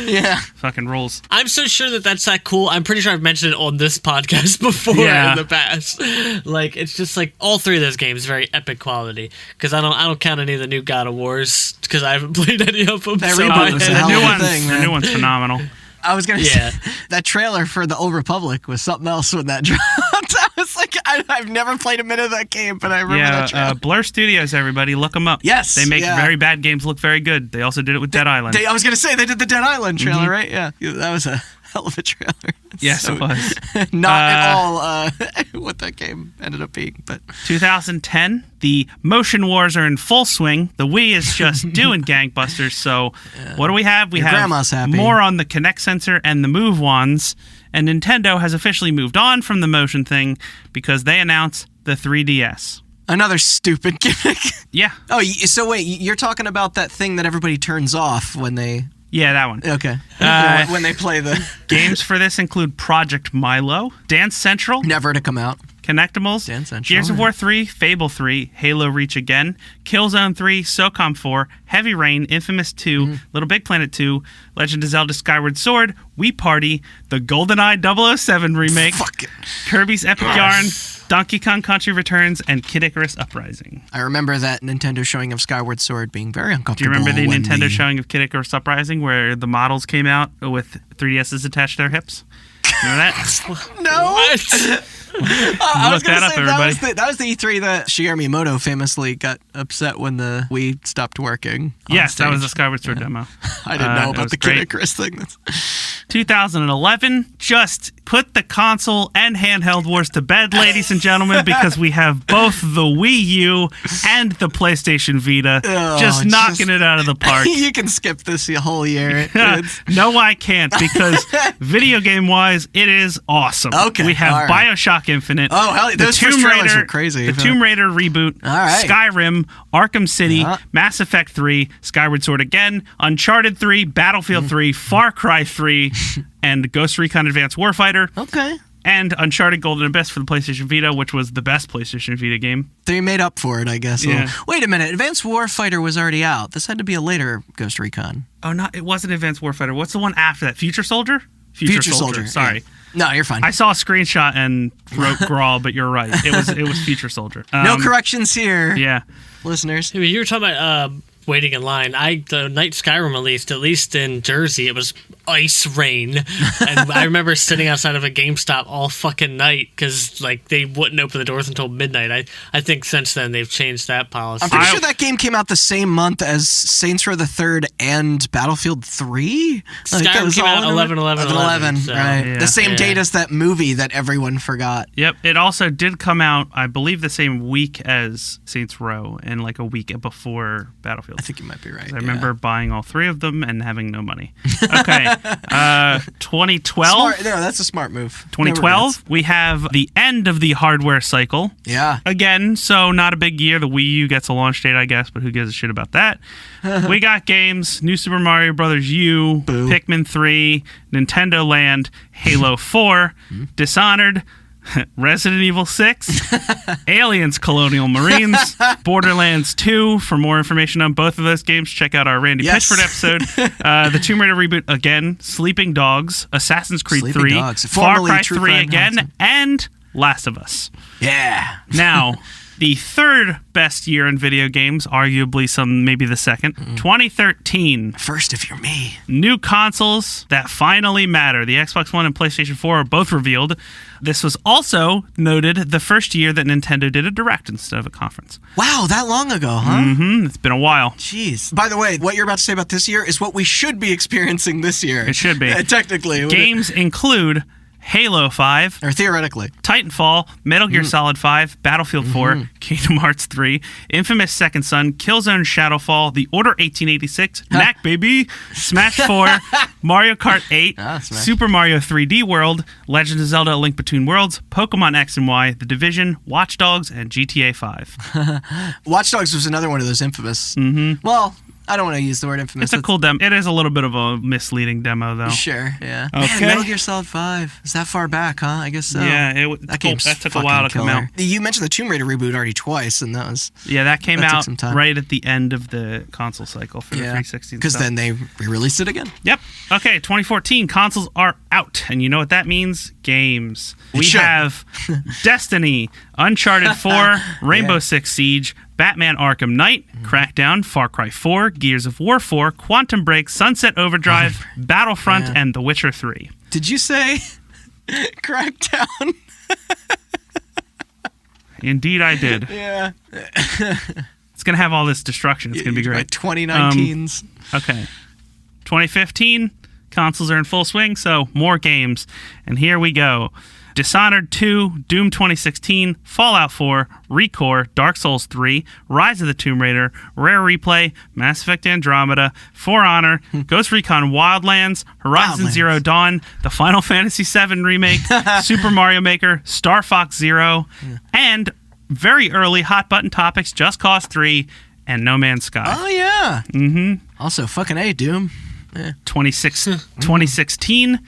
S3: Yeah.
S1: Fucking rules.
S4: I'm so sure that's that cool. I'm pretty sure I've mentioned it on this podcast before in the past. Like, it's just like all three of those games, very epic quality. Because I don't count any of the new God of Wars because I haven't played any of them.
S3: That reboot was a hell of a thing, man.
S1: The new one's phenomenal.
S3: I was gonna say that trailer for the Old Republic was something else when that dropped. I was like, I've never played a minute of that game, but I remember that trailer.
S1: Blur Studios, everybody, look them up.
S3: Yes,
S1: they make very bad games look very good. They also did it with Dead Island.
S3: I was gonna say they did the Dead Island trailer, right? Yeah, that was a hell of a trailer.
S1: Yes, it was.
S3: Not at all what that game ended up being, but
S1: 2010, the motion wars are in full swing. The Wii is just doing gangbusters. So, what do we have? We have
S3: grandma's happy.
S1: More on the Kinect sensor and the Move wands, and Nintendo has officially moved on from the motion thing because they announced the 3DS.
S3: Another stupid gimmick.
S1: Yeah.
S3: Oh, so wait, you're talking about that thing that everybody turns off when they...
S1: Yeah, that one.
S3: Okay. When they play the...
S1: Games for this include Project Milo, Dance Central.
S3: Never to come out.
S1: Connectables,
S3: Dance Central,
S1: Gears of War 3, Fable 3, Halo Reach Again, Killzone 3, SOCOM 4, Heavy Rain, Infamous 2, Little Big Planet 2, Legend of Zelda Skyward Sword, Wii Party, the GoldenEye 007 remake, Kirby's Epic Yarn, Donkey Kong Country Returns, and Kid Icarus Uprising.
S3: I remember that Nintendo showing of Skyward Sword being very uncomfortable.
S1: Do you remember the Nintendo showing of Kid Icarus Uprising where the models came out with 3DSs attached to their hips? Remember that?
S3: No.
S4: What?
S3: I was
S1: Look that up, everybody.
S3: That was the E3 that Shigeru Miyamoto famously got upset when the Wii stopped working.
S1: Yes, that was the Skyward Sword demo.
S3: I didn't know about the Kid Icarus thing.
S1: 2011, just put the console and handheld wars to bed, ladies and gentlemen, because we have both the Wii U and the PlayStation Vita just knocking it out of the park.
S3: You can skip this whole year.
S1: No, I can't, because video game-wise, it is awesome.
S3: Okay,
S1: we have
S3: all right.
S1: BioShock Infinite.
S3: Oh, hell, those first trailers were crazy.
S1: The Tomb Raider reboot,
S3: all right.
S1: Skyrim, Arkham City, Mass Effect 3, Skyward Sword again, Uncharted 3, Battlefield 3, Far Cry 3, and Ghost Recon Advanced Warfighter.
S3: Okay.
S1: And Uncharted Golden Abyss for the PlayStation Vita, which was the best PlayStation Vita game.
S3: They made up for it, I guess.
S1: Yeah.
S3: Wait a minute. Advanced Warfighter was already out. This had to be a later Ghost Recon.
S1: Oh, no, it wasn't Advanced Warfighter. What's the one after that? Future Soldier?
S3: Future Soldier.
S1: Sorry.
S3: Yeah. No, you're fine.
S1: I saw a screenshot and wrote Grawl, but you're right. It was Future Soldier.
S3: No corrections here.
S1: Yeah.
S3: Listeners.
S4: You were talking about waiting in line. The night Skyrim released, at least in Jersey, it was ice rain, and I remember sitting outside of a GameStop all fucking night because like they wouldn't open the doors until midnight. I think since then they've changed that policy.
S3: I'm pretty sure that game came out the same month as Saints Row the Third and Battlefield 3.
S4: Skyrim came out 11/11, so,
S3: right?
S1: Yeah.
S3: The same date as that movie that everyone forgot.
S1: Yep. It also did come out, I believe, the same week as Saints Row, and like a week before Battlefield.
S3: I think you might be right.
S1: I remember buying all three of them and having no money. Okay. 2012.
S3: That's a smart move.
S1: 2012, we have the end of the hardware cycle.
S3: Yeah.
S1: Again, so not a big year. The Wii U gets a launch date, I guess, but who gives a shit about that? We got games, New Super Mario Bros. U,
S3: Boo.
S1: Pikmin 3, Nintendo Land, Halo 4, Dishonored, Resident Evil 6, Aliens Colonial Marines, Borderlands 2. For more information on both of those games, check out our Randy Pitchford episode. The Tomb Raider reboot again, Sleeping Dogs, Assassin's Creed 3, Far Cry 3 again, and Last of Us.
S3: Yeah.
S1: Now, the third best year in video games, arguably maybe the second, 2013.
S3: First if you're me.
S1: New consoles that finally matter. The Xbox One and PlayStation 4 are both revealed. This was also noted the first year that Nintendo did a Direct instead of a conference.
S3: Wow, that long ago, huh?
S1: Mm-hmm. It's been a while.
S3: Jeez. By the way, what you're about to say about this year is what we should be experiencing this year.
S1: It should be.
S3: Technically.
S1: Games include Halo 5,
S3: or theoretically,
S1: Titanfall, Metal Gear Solid 5, Battlefield 4, Kingdom Hearts 3, Infamous Second Son, Killzone Shadowfall, The Order 1886, Knack Baby, Smash 4, Mario Kart 8, Super Mario 3D World, Legend of Zelda: A Link Between Worlds, Pokemon X and Y, The Division, Watch Dogs, and GTA 5.
S3: Watch Dogs was another one of those infamous. Well, I don't want to use the word infamous.
S1: It's a cool demo. It is a little bit of a misleading demo, though.
S3: Sure, yeah.
S1: Okay.
S3: Man, Metal Gear Solid 5. Is that far back, huh? I guess so.
S1: Yeah,
S3: that
S1: took a while to come out.
S3: You mentioned the Tomb Raider reboot already twice, and that was...
S1: Yeah, that came
S3: took
S1: out
S3: some time.
S1: right at the end of the console cycle for the 360.
S3: Because then they re-released it again.
S1: Yep. Okay, 2014, consoles are out. And you know what that means? Games. We have Destiny, Uncharted 4, Rainbow Six Siege, Batman Arkham Knight, Crackdown, Far Cry 4, Gears of War 4, Quantum Break, Sunset Overdrive, Battlefront, and The Witcher 3.
S3: Did you say Crackdown?
S1: Indeed I did.
S3: Yeah.
S1: It's going to have all this destruction. It's going to be great.
S3: 2019's.
S1: Okay. 2015, consoles are in full swing, so more games. And here we go. Dishonored 2, Doom 2016, Fallout 4, ReCore, Dark Souls 3, Rise of the Tomb Raider, Rare Replay, Mass Effect Andromeda, For Honor, Ghost Recon Wildlands, Horizon Zero Dawn, the Final Fantasy VII Remake, Super Mario Maker, Star Fox Zero, and very early hot button topics, Just Cause 3, and No Man's Sky.
S3: Oh, yeah.
S1: Mm-hmm.
S3: Also, fucking A, Doom.
S1: 2016,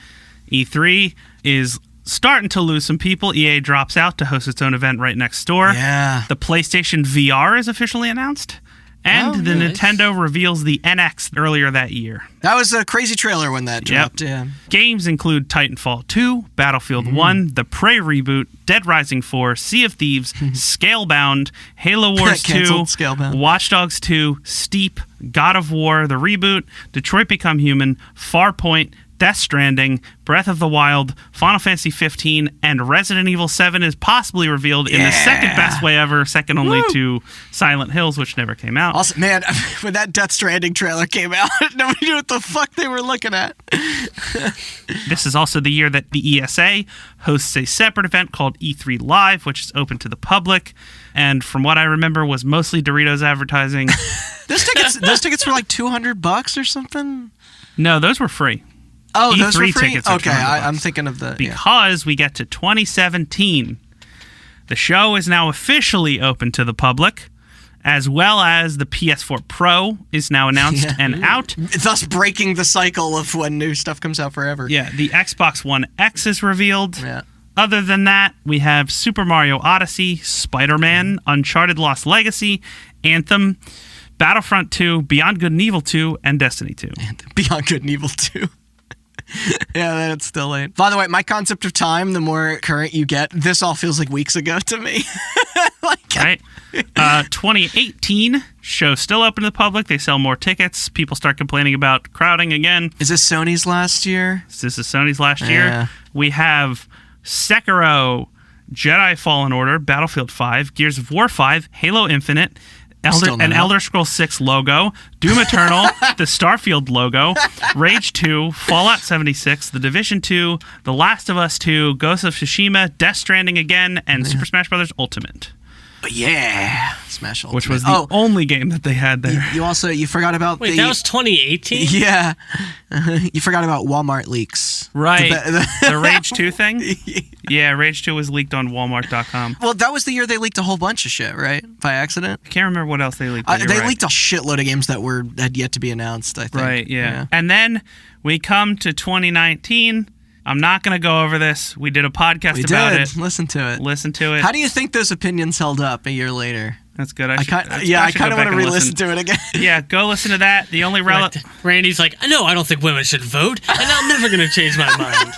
S1: E3 is starting to lose some people. EA drops out to host its own event right next door.
S3: Yeah.
S1: The PlayStation VR is officially announced. And the
S4: nice.
S1: Nintendo reveals the NX earlier that year.
S3: That was a crazy trailer when that dropped. Yeah.
S1: Games include Titanfall 2, Battlefield 1, the Prey reboot, Dead Rising 4, Sea of Thieves, Scalebound, Halo Wars 2,
S3: Scalebound.
S1: Watch Dogs 2, Steep, God of War, the reboot, Detroit Become Human, Farpoint, Death Stranding, Breath of the Wild, Final Fantasy 15, and Resident Evil 7 is possibly revealed in the second best way ever, second only to Silent Hills, which never came out.
S3: Also, man, when that Death Stranding trailer came out, nobody knew what the fuck they were looking at.
S1: This is also the year that the ESA hosts a separate event called E3 Live, which is open to the public, and from what I remember was mostly Doritos advertising.
S3: Those tickets were like $200 or something?
S1: No, those were free.
S3: Oh,
S1: E3
S3: those were free?
S1: tickets are
S3: Okay,
S1: $200.
S3: I'm thinking of the...
S1: Because we get to 2017. The show is now officially open to the public, as well as the PS4 Pro is now announced and out.
S3: Thus breaking the cycle of when new stuff comes out forever.
S1: Yeah, the Xbox One X is revealed.
S3: Yeah.
S1: Other than that, we have Super Mario Odyssey, Spider-Man, Uncharted Lost Legacy, Anthem, Battlefront 2, Beyond Good and Evil 2, and Destiny 2.
S3: Beyond Good and Evil 2. Yeah, that's still late. By the way, my concept of time, the more current you get, this all feels like weeks ago to me.
S1: Right. 2018, show still open to the public. They sell more tickets. People start complaining about crowding again.
S3: Is this Sony's last year?
S1: This is Sony's last year. We have Sekiro, Jedi Fallen Order, Battlefield 5, Gears of War 5, Halo Infinite, Elder Scrolls 6 logo, Doom Eternal, the Starfield logo, Rage 2, Fallout 76, The Division 2, The Last of Us 2, Ghost of Tsushima, Death Stranding again, and Super Smash Bros. Ultimate.
S3: Yeah, Smash Ultimate.
S1: Which was the only game that they had there.
S3: You forgot about
S4: that was 2018?
S3: Yeah. You forgot about Walmart leaks.
S1: Right. The Rage 2 thing? Yeah, Rage 2 was leaked on Walmart.com.
S3: Well, that was the year they leaked a whole bunch of shit, right? By accident?
S1: I can't remember what else they leaked.
S3: They leaked a shitload of games that had yet to be announced, I think.
S1: Right, yeah. And then we come to 2019. I'm not going to go over this. We did a podcast about it.
S3: Listen to it.
S1: Listen to it.
S3: How do you think those opinions held up a year later?
S1: That's good.
S3: I kind of want to re-listen to it again.
S1: Yeah, go listen to that. The only
S4: Randy's like, no, I don't think women should vote, and I'm never going to change my mind.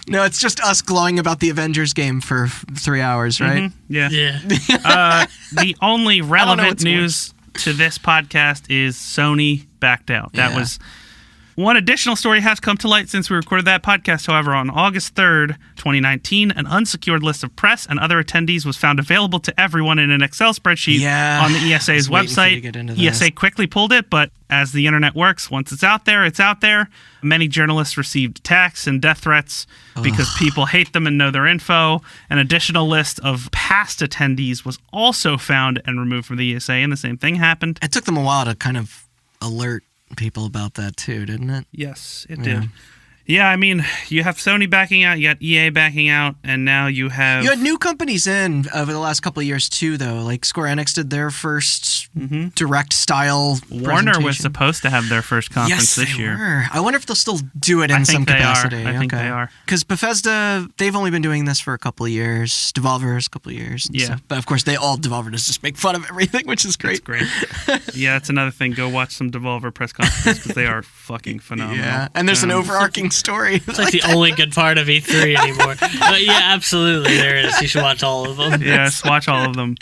S3: No, it's just us glowing about the Avengers game for 3 hours, right?
S1: Mm-hmm. Yeah.
S4: Yeah.
S1: The only relevant news to this podcast is Sony backed out. That was... One additional story has come to light since we recorded that podcast. However, on August 3rd, 2019, an unsecured list of press and other attendees was found available to everyone in an Excel spreadsheet on the ESA's website. ESA quickly pulled it, but as the internet works, once it's out there, it's out there. Many journalists received attacks and death threats because people hate them and know their info. An additional list of past attendees was also found and removed from the ESA, and the same thing happened.
S3: It took them a while to kind of alert people about that too, didn't it?
S1: Yes, it did. Yeah, I mean, you have Sony backing out, you got EA backing out, and now you have...
S3: You had new companies in over the last couple of years, too, though. Like, Square Enix did their first direct-style
S1: Warner was supposed to have their first conference this year.
S3: Were. I wonder if they'll still do it in some capacity.
S1: I think they are.
S3: Because Bethesda, they've only been doing this for a couple of years. Devolver's a couple of years. And stuff. But, of course, Devolver does just make fun of everything, which is great.
S1: That's great. Yeah, that's another thing. Go watch some Devolver press conferences because they are fucking phenomenal.
S3: Yeah, and there's an overarching story.
S4: It's like the only good part of E3 anymore. But yeah, absolutely, there is. You should watch all of them.
S1: Yes, watch all of them.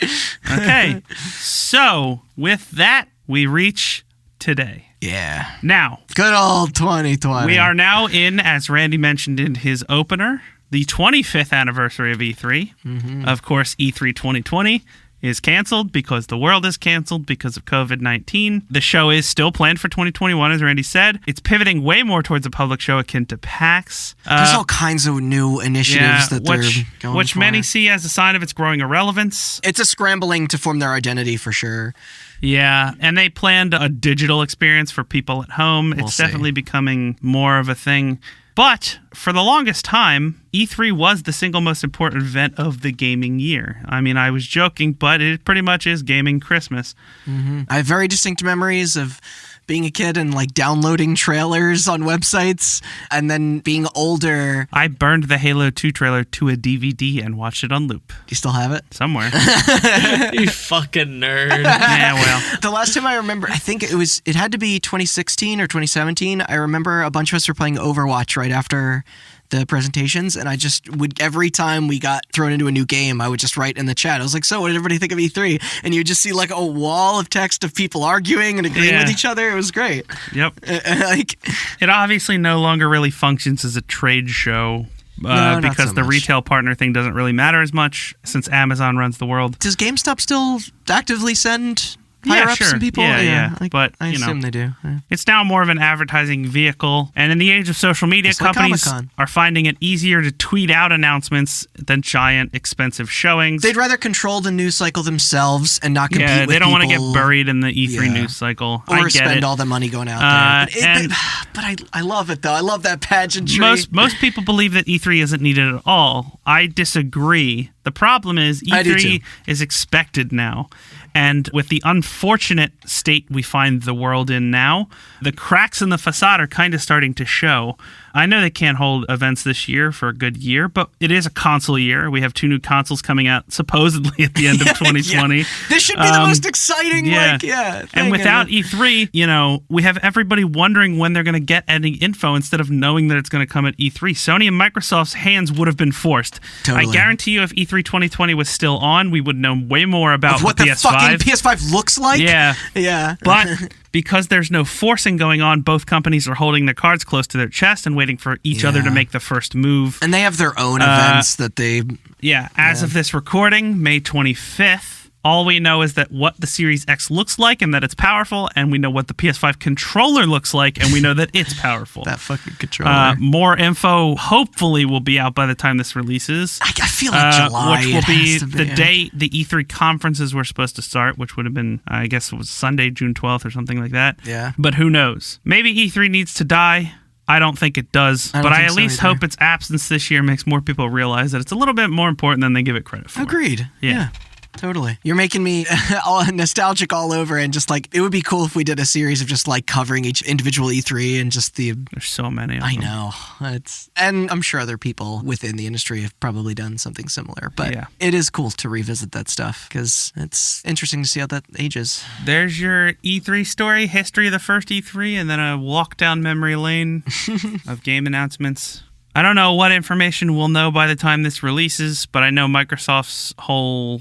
S1: Okay, so with that, we reach today.
S3: Yeah.
S1: Now,
S3: good old 2020.
S1: We are now in, as Randy mentioned in his opener, the 25th anniversary of E3. Mm-hmm. Of course, E3 2020 is canceled because the world is canceled because of COVID-19. The show is still planned for 2021, as Randy said. It's pivoting way more towards a public show akin to PAX.
S3: There's all kinds of new initiatives that they're going
S1: which
S3: for.
S1: Many see as a sign of its growing irrelevance.
S3: It's a scrambling to form their identity for sure.
S1: Yeah, and they planned a digital experience for people at home. It's definitely becoming more of a thing. But for the longest time, E3 was the single most important event of the gaming year. I mean, I was joking, but it pretty much is gaming Christmas.
S3: Mm-hmm. I have very distinct memories of being a kid and like downloading trailers on websites, and then being older.
S1: I burned the Halo 2 trailer to a DVD and watched it on loop.
S3: Do you still have it?
S1: Somewhere.
S4: You fucking nerd.
S1: Yeah, well.
S3: The last time I remember, I think it had to be 2016 or 2017. I remember a bunch of us were playing Overwatch right after the presentations, and I just would, every time we got thrown into a new game, I would just write in the chat. I was like, so what did everybody think of E3? And you would just see like a wall of text of people arguing and agreeing with each other. It was great.
S1: Yep. It obviously no longer really functions as a trade show. Because the retail partner thing doesn't really matter as much since Amazon runs the world.
S3: Does GameStop still actively send higher-ups and people?
S1: Yeah. But,
S3: I assume they do. Yeah.
S1: It's now more of an advertising vehicle. And in the age of social media, companies are finding it easier to tweet out announcements than giant, expensive showings.
S3: They'd rather control the news cycle themselves and not compete with people.
S1: They don't want to get buried in the E3 news cycle.
S3: Or spend all the money going out there. But I love it, though. I love that pageantry.
S1: Most people believe that E3 isn't needed at all. I disagree. The problem is E3 is expected now. And with the unfortunate state we find the world in now, the cracks in the facade are kind of starting to show. I know they can't hold events this year for a good year, but it is a console year. We have 2 new consoles coming out supposedly at the end of 2020.
S3: This should be the most exciting, thing.
S1: And without E3, we have everybody wondering when they're going to get any info instead of knowing that it's going to come at E3. Sony and Microsoft's hands would have been forced.
S3: Totally.
S1: I guarantee you if E3 2020 was still on, we would know way more about
S3: what the fucking PS5 looks like.
S1: Yeah. But because there's no forcing going on, both companies are holding their cards close to their chest and waiting for each other to make the first move.
S3: And they have their own events that they...
S1: As of this recording, May 25th, all we know is that what the Series X looks like and that it's powerful, and we know what the PS5 controller looks like, and we know that it's powerful.
S3: That fucking controller.
S1: More info hopefully will be out by the time this releases.
S3: I feel like July.
S1: Which will be the day the E3 conferences were supposed to start, which would have been, I guess it was Sunday, June 12th or something like that.
S3: Yeah.
S1: But who knows? Maybe E3 needs to die. I don't think it does, but I at least hope its absence this year makes more people realize that it's a little bit more important than they give it credit for.
S3: Agreed. Yeah. Totally. You're making me all nostalgic all over, and just like, it would be cool if we did a series of just like covering each individual E3 and just the...
S1: There's so many of them.
S3: I know. And I'm sure other people within the industry have probably done something similar, but it is cool to revisit that stuff because it's interesting to see how that ages.
S1: There's your E3 story, history of the first E3, and then a walk down memory lane of game announcements. I don't know what information we'll know by the time this releases, but I know Microsoft's whole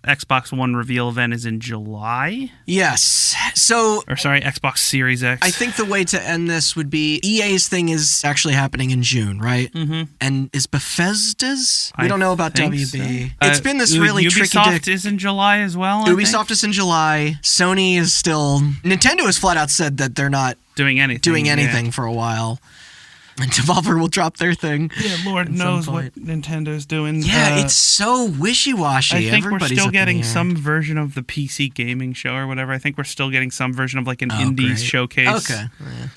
S1: Xbox One reveal event is in July?
S3: Yes. Xbox
S1: Series X.
S3: I think the way to end this would be EA's thing is actually happening in June, right?
S1: Mm-hmm.
S3: And is Bethesda's? We don't know about WB.
S1: So.
S3: It's been this really tricky...
S1: Ubisoft is in July as well,
S3: Ubisoft is in July. Sony is still... Nintendo has flat out said that they're not
S1: doing anything
S3: for a while. And Devolver will drop their thing.
S1: Yeah, Lord knows what Nintendo's doing.
S3: Yeah, it's so wishy-washy.
S1: I think
S3: Everybody's
S1: we're still
S3: up in
S1: getting
S3: the air.
S1: some version of the PC gaming show or whatever. I think we're still getting some version of like an indie showcase.
S3: Okay.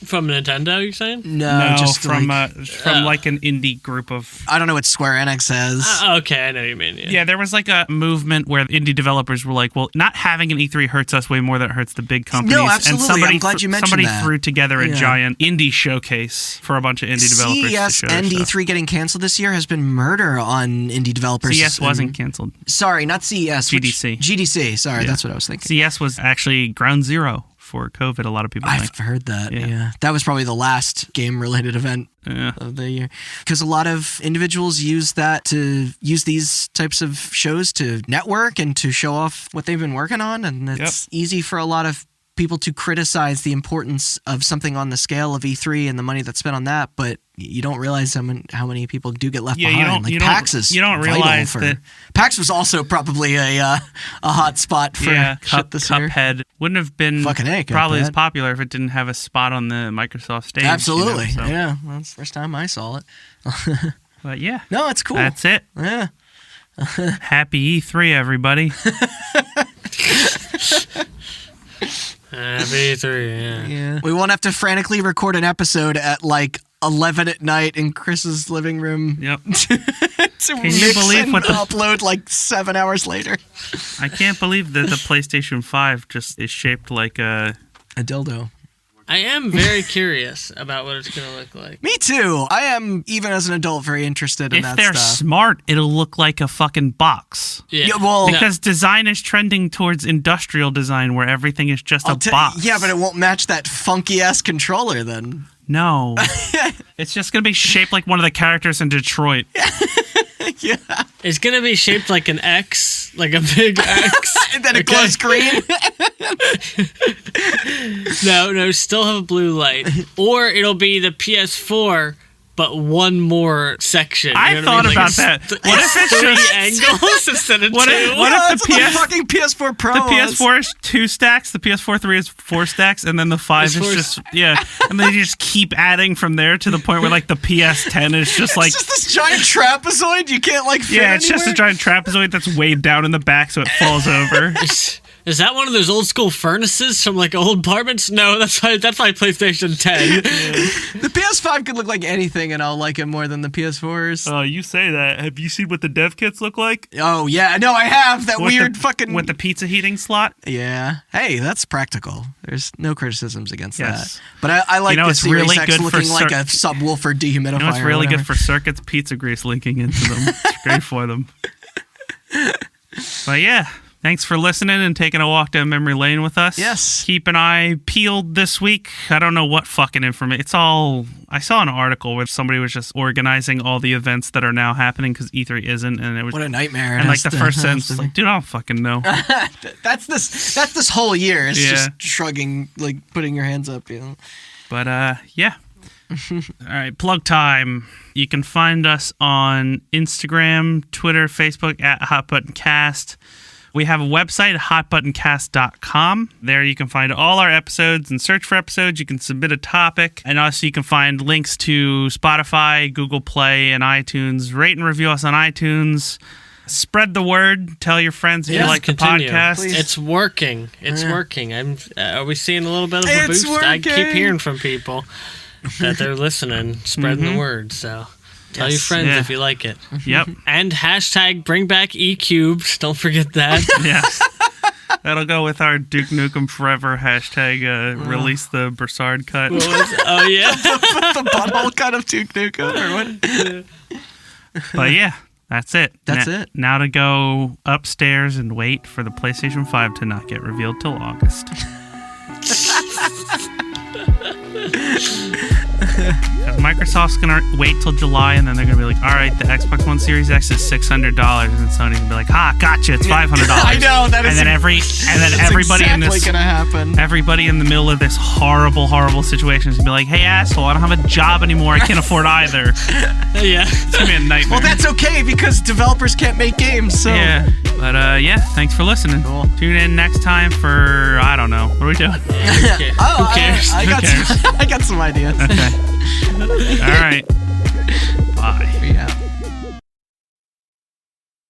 S4: From Nintendo, you're saying?
S3: No, just
S1: from
S3: like,
S1: like an indie group of...
S3: I don't know what Square Enix has.
S4: Okay, I know what you mean.
S1: Yeah, there was like a movement where indie developers were like, well, not having an E3 hurts us way more than it hurts the big companies.
S3: No, absolutely.
S1: And
S3: I'm glad you mentioned that.
S1: threw together a giant indie showcase for a bunch of indie developers.
S3: CES and E3 getting canceled this year has been murder on indie developers.
S1: CES wasn't canceled.
S3: Sorry, not CES.
S1: GDC.
S3: GDC, sorry, that's what I was thinking.
S1: CES was actually ground zero for COVID, a lot of people think.
S3: I've heard that, yeah. That was probably the last game-related event of the year. Because a lot of individuals use these types of shows to network and to show off what they've been working on, and it's easy for a lot of people to criticize the importance of something on the scale of E3 and the money that's spent on that, but you don't realize how many people do get left behind. PAX is
S1: you don't realize that
S3: PAX was also probably a hot spot for shit this year.
S1: Cuphead wouldn't have been probably as popular if it didn't have a spot on the Microsoft stage.
S3: Absolutely,
S1: yeah.
S3: Well, that's the first time I saw it.
S1: But yeah,
S3: no, it's cool.
S1: That's it.
S3: Yeah.
S1: Happy E3, everybody.
S4: Happy E3,
S3: yeah. We won't have to frantically record an episode at like 11 at night in Chris's living room.
S1: Yep.
S3: to mix and upload like 7 hours later.
S1: I can't believe that the PlayStation 5 just is shaped like a
S3: dildo.
S4: I am very curious about what it's going to look like.
S3: Me too. I am, even as an adult, very interested in that stuff.
S1: If they're smart, it'll look like a fucking box.
S3: Yeah, well...
S1: Because design is trending towards industrial design where everything is just a box.
S3: Yeah, but it won't match that funky-ass controller then.
S1: No. It's just going to be shaped like one of the characters in Detroit.
S3: Yeah.
S4: It's going to be shaped like an X, like a big X.
S3: And then it glows green.
S4: No, still have a blue light. Or it'll be the PS4, but one more section.
S1: I thought about that. What if it's just
S4: angles instead of two?
S1: What if the
S3: fucking PS4 Pro?
S1: The PS4 is 2 stacks, the PS4 3 is 4 stacks, and then the 5 is just and then you just keep adding from there to the point where like the PS10 is just like
S3: it's just this giant trapezoid you can't like fit
S1: it's
S3: anywhere.
S1: just a giant trapezoid that's weighed down in the back so it falls over.
S4: Is that one of those old school furnaces from like old apartments? No, that's probably PlayStation 10.
S3: The PS5 could look like anything, and I'll like it more than the PS4s.
S1: Oh, you say that. Have you seen what the dev kits look like?
S3: Oh yeah, no, I have that weird fucking
S1: with the pizza heating slot.
S3: Yeah, hey, that's practical. There's no criticisms against that. But I like the
S1: it's
S3: Series
S1: really
S3: X
S1: good
S3: looking like a subwoofer dehumidifier.
S1: You know what's really good for circuits? Pizza grease linking into them. It's great for them. But yeah. Thanks for listening and taking a walk down memory lane with us.
S3: Yes.
S1: Keep an eye peeled this week. I don't know what fucking information. I saw an article where somebody was just organizing all the events that are now happening because E3 isn't, and it was
S3: what a nightmare.
S1: And like the first sentence was like, dude, I don't fucking know.
S3: That's this whole year. It's just shrugging, like putting your hands up, you know.
S1: But yeah. All right, plug time. You can find us on Instagram, Twitter, Facebook at Hot Button Cast. We have a website, hotbuttoncast.com. There you can find all our episodes and search for episodes. You can submit a topic. And also you can find links to Spotify, Google Play, and iTunes. Rate and review us on iTunes. Spread the word. Tell your friends if you like the podcast.
S4: Please. It's working. It's working. Are we seeing a little bit of a boost?
S3: Working.
S4: I keep hearing from people that they're listening, spreading the word. So tell your friends if you like it.
S1: Yep.
S4: And hashtag bring back E-Cubes. Don't forget that.
S1: Yes. That'll go with our Duke Nukem Forever hashtag release the Broussard cut.
S4: Oh, yeah.
S3: the butthole cut of Duke Nukem or what?
S1: But yeah, that's it.
S3: That's it.
S1: Now to go upstairs and wait for the PlayStation 5 to not get revealed till August. Because Microsoft's going to wait till July, and then they're going to be like, all right, the Xbox One Series X is $600. And Sony's going to be like, gotcha, it's $500.
S3: I know, that is
S1: everybody
S3: exactly
S1: in this
S3: going to happen.
S1: Everybody in the middle of this horrible, horrible situation is going to be like, hey, asshole, I don't have a job anymore. I can't afford either.
S4: Yeah.
S1: It's going to be a nightmare.
S3: Well, that's okay, because developers can't make games, so...
S1: Yeah. But yeah, thanks for listening.
S3: Cool.
S1: Tune in next time for, I don't know. What are we doing?
S3: Who cares? I got some ideas.
S1: Okay. All right. Bye.
S3: Yeah.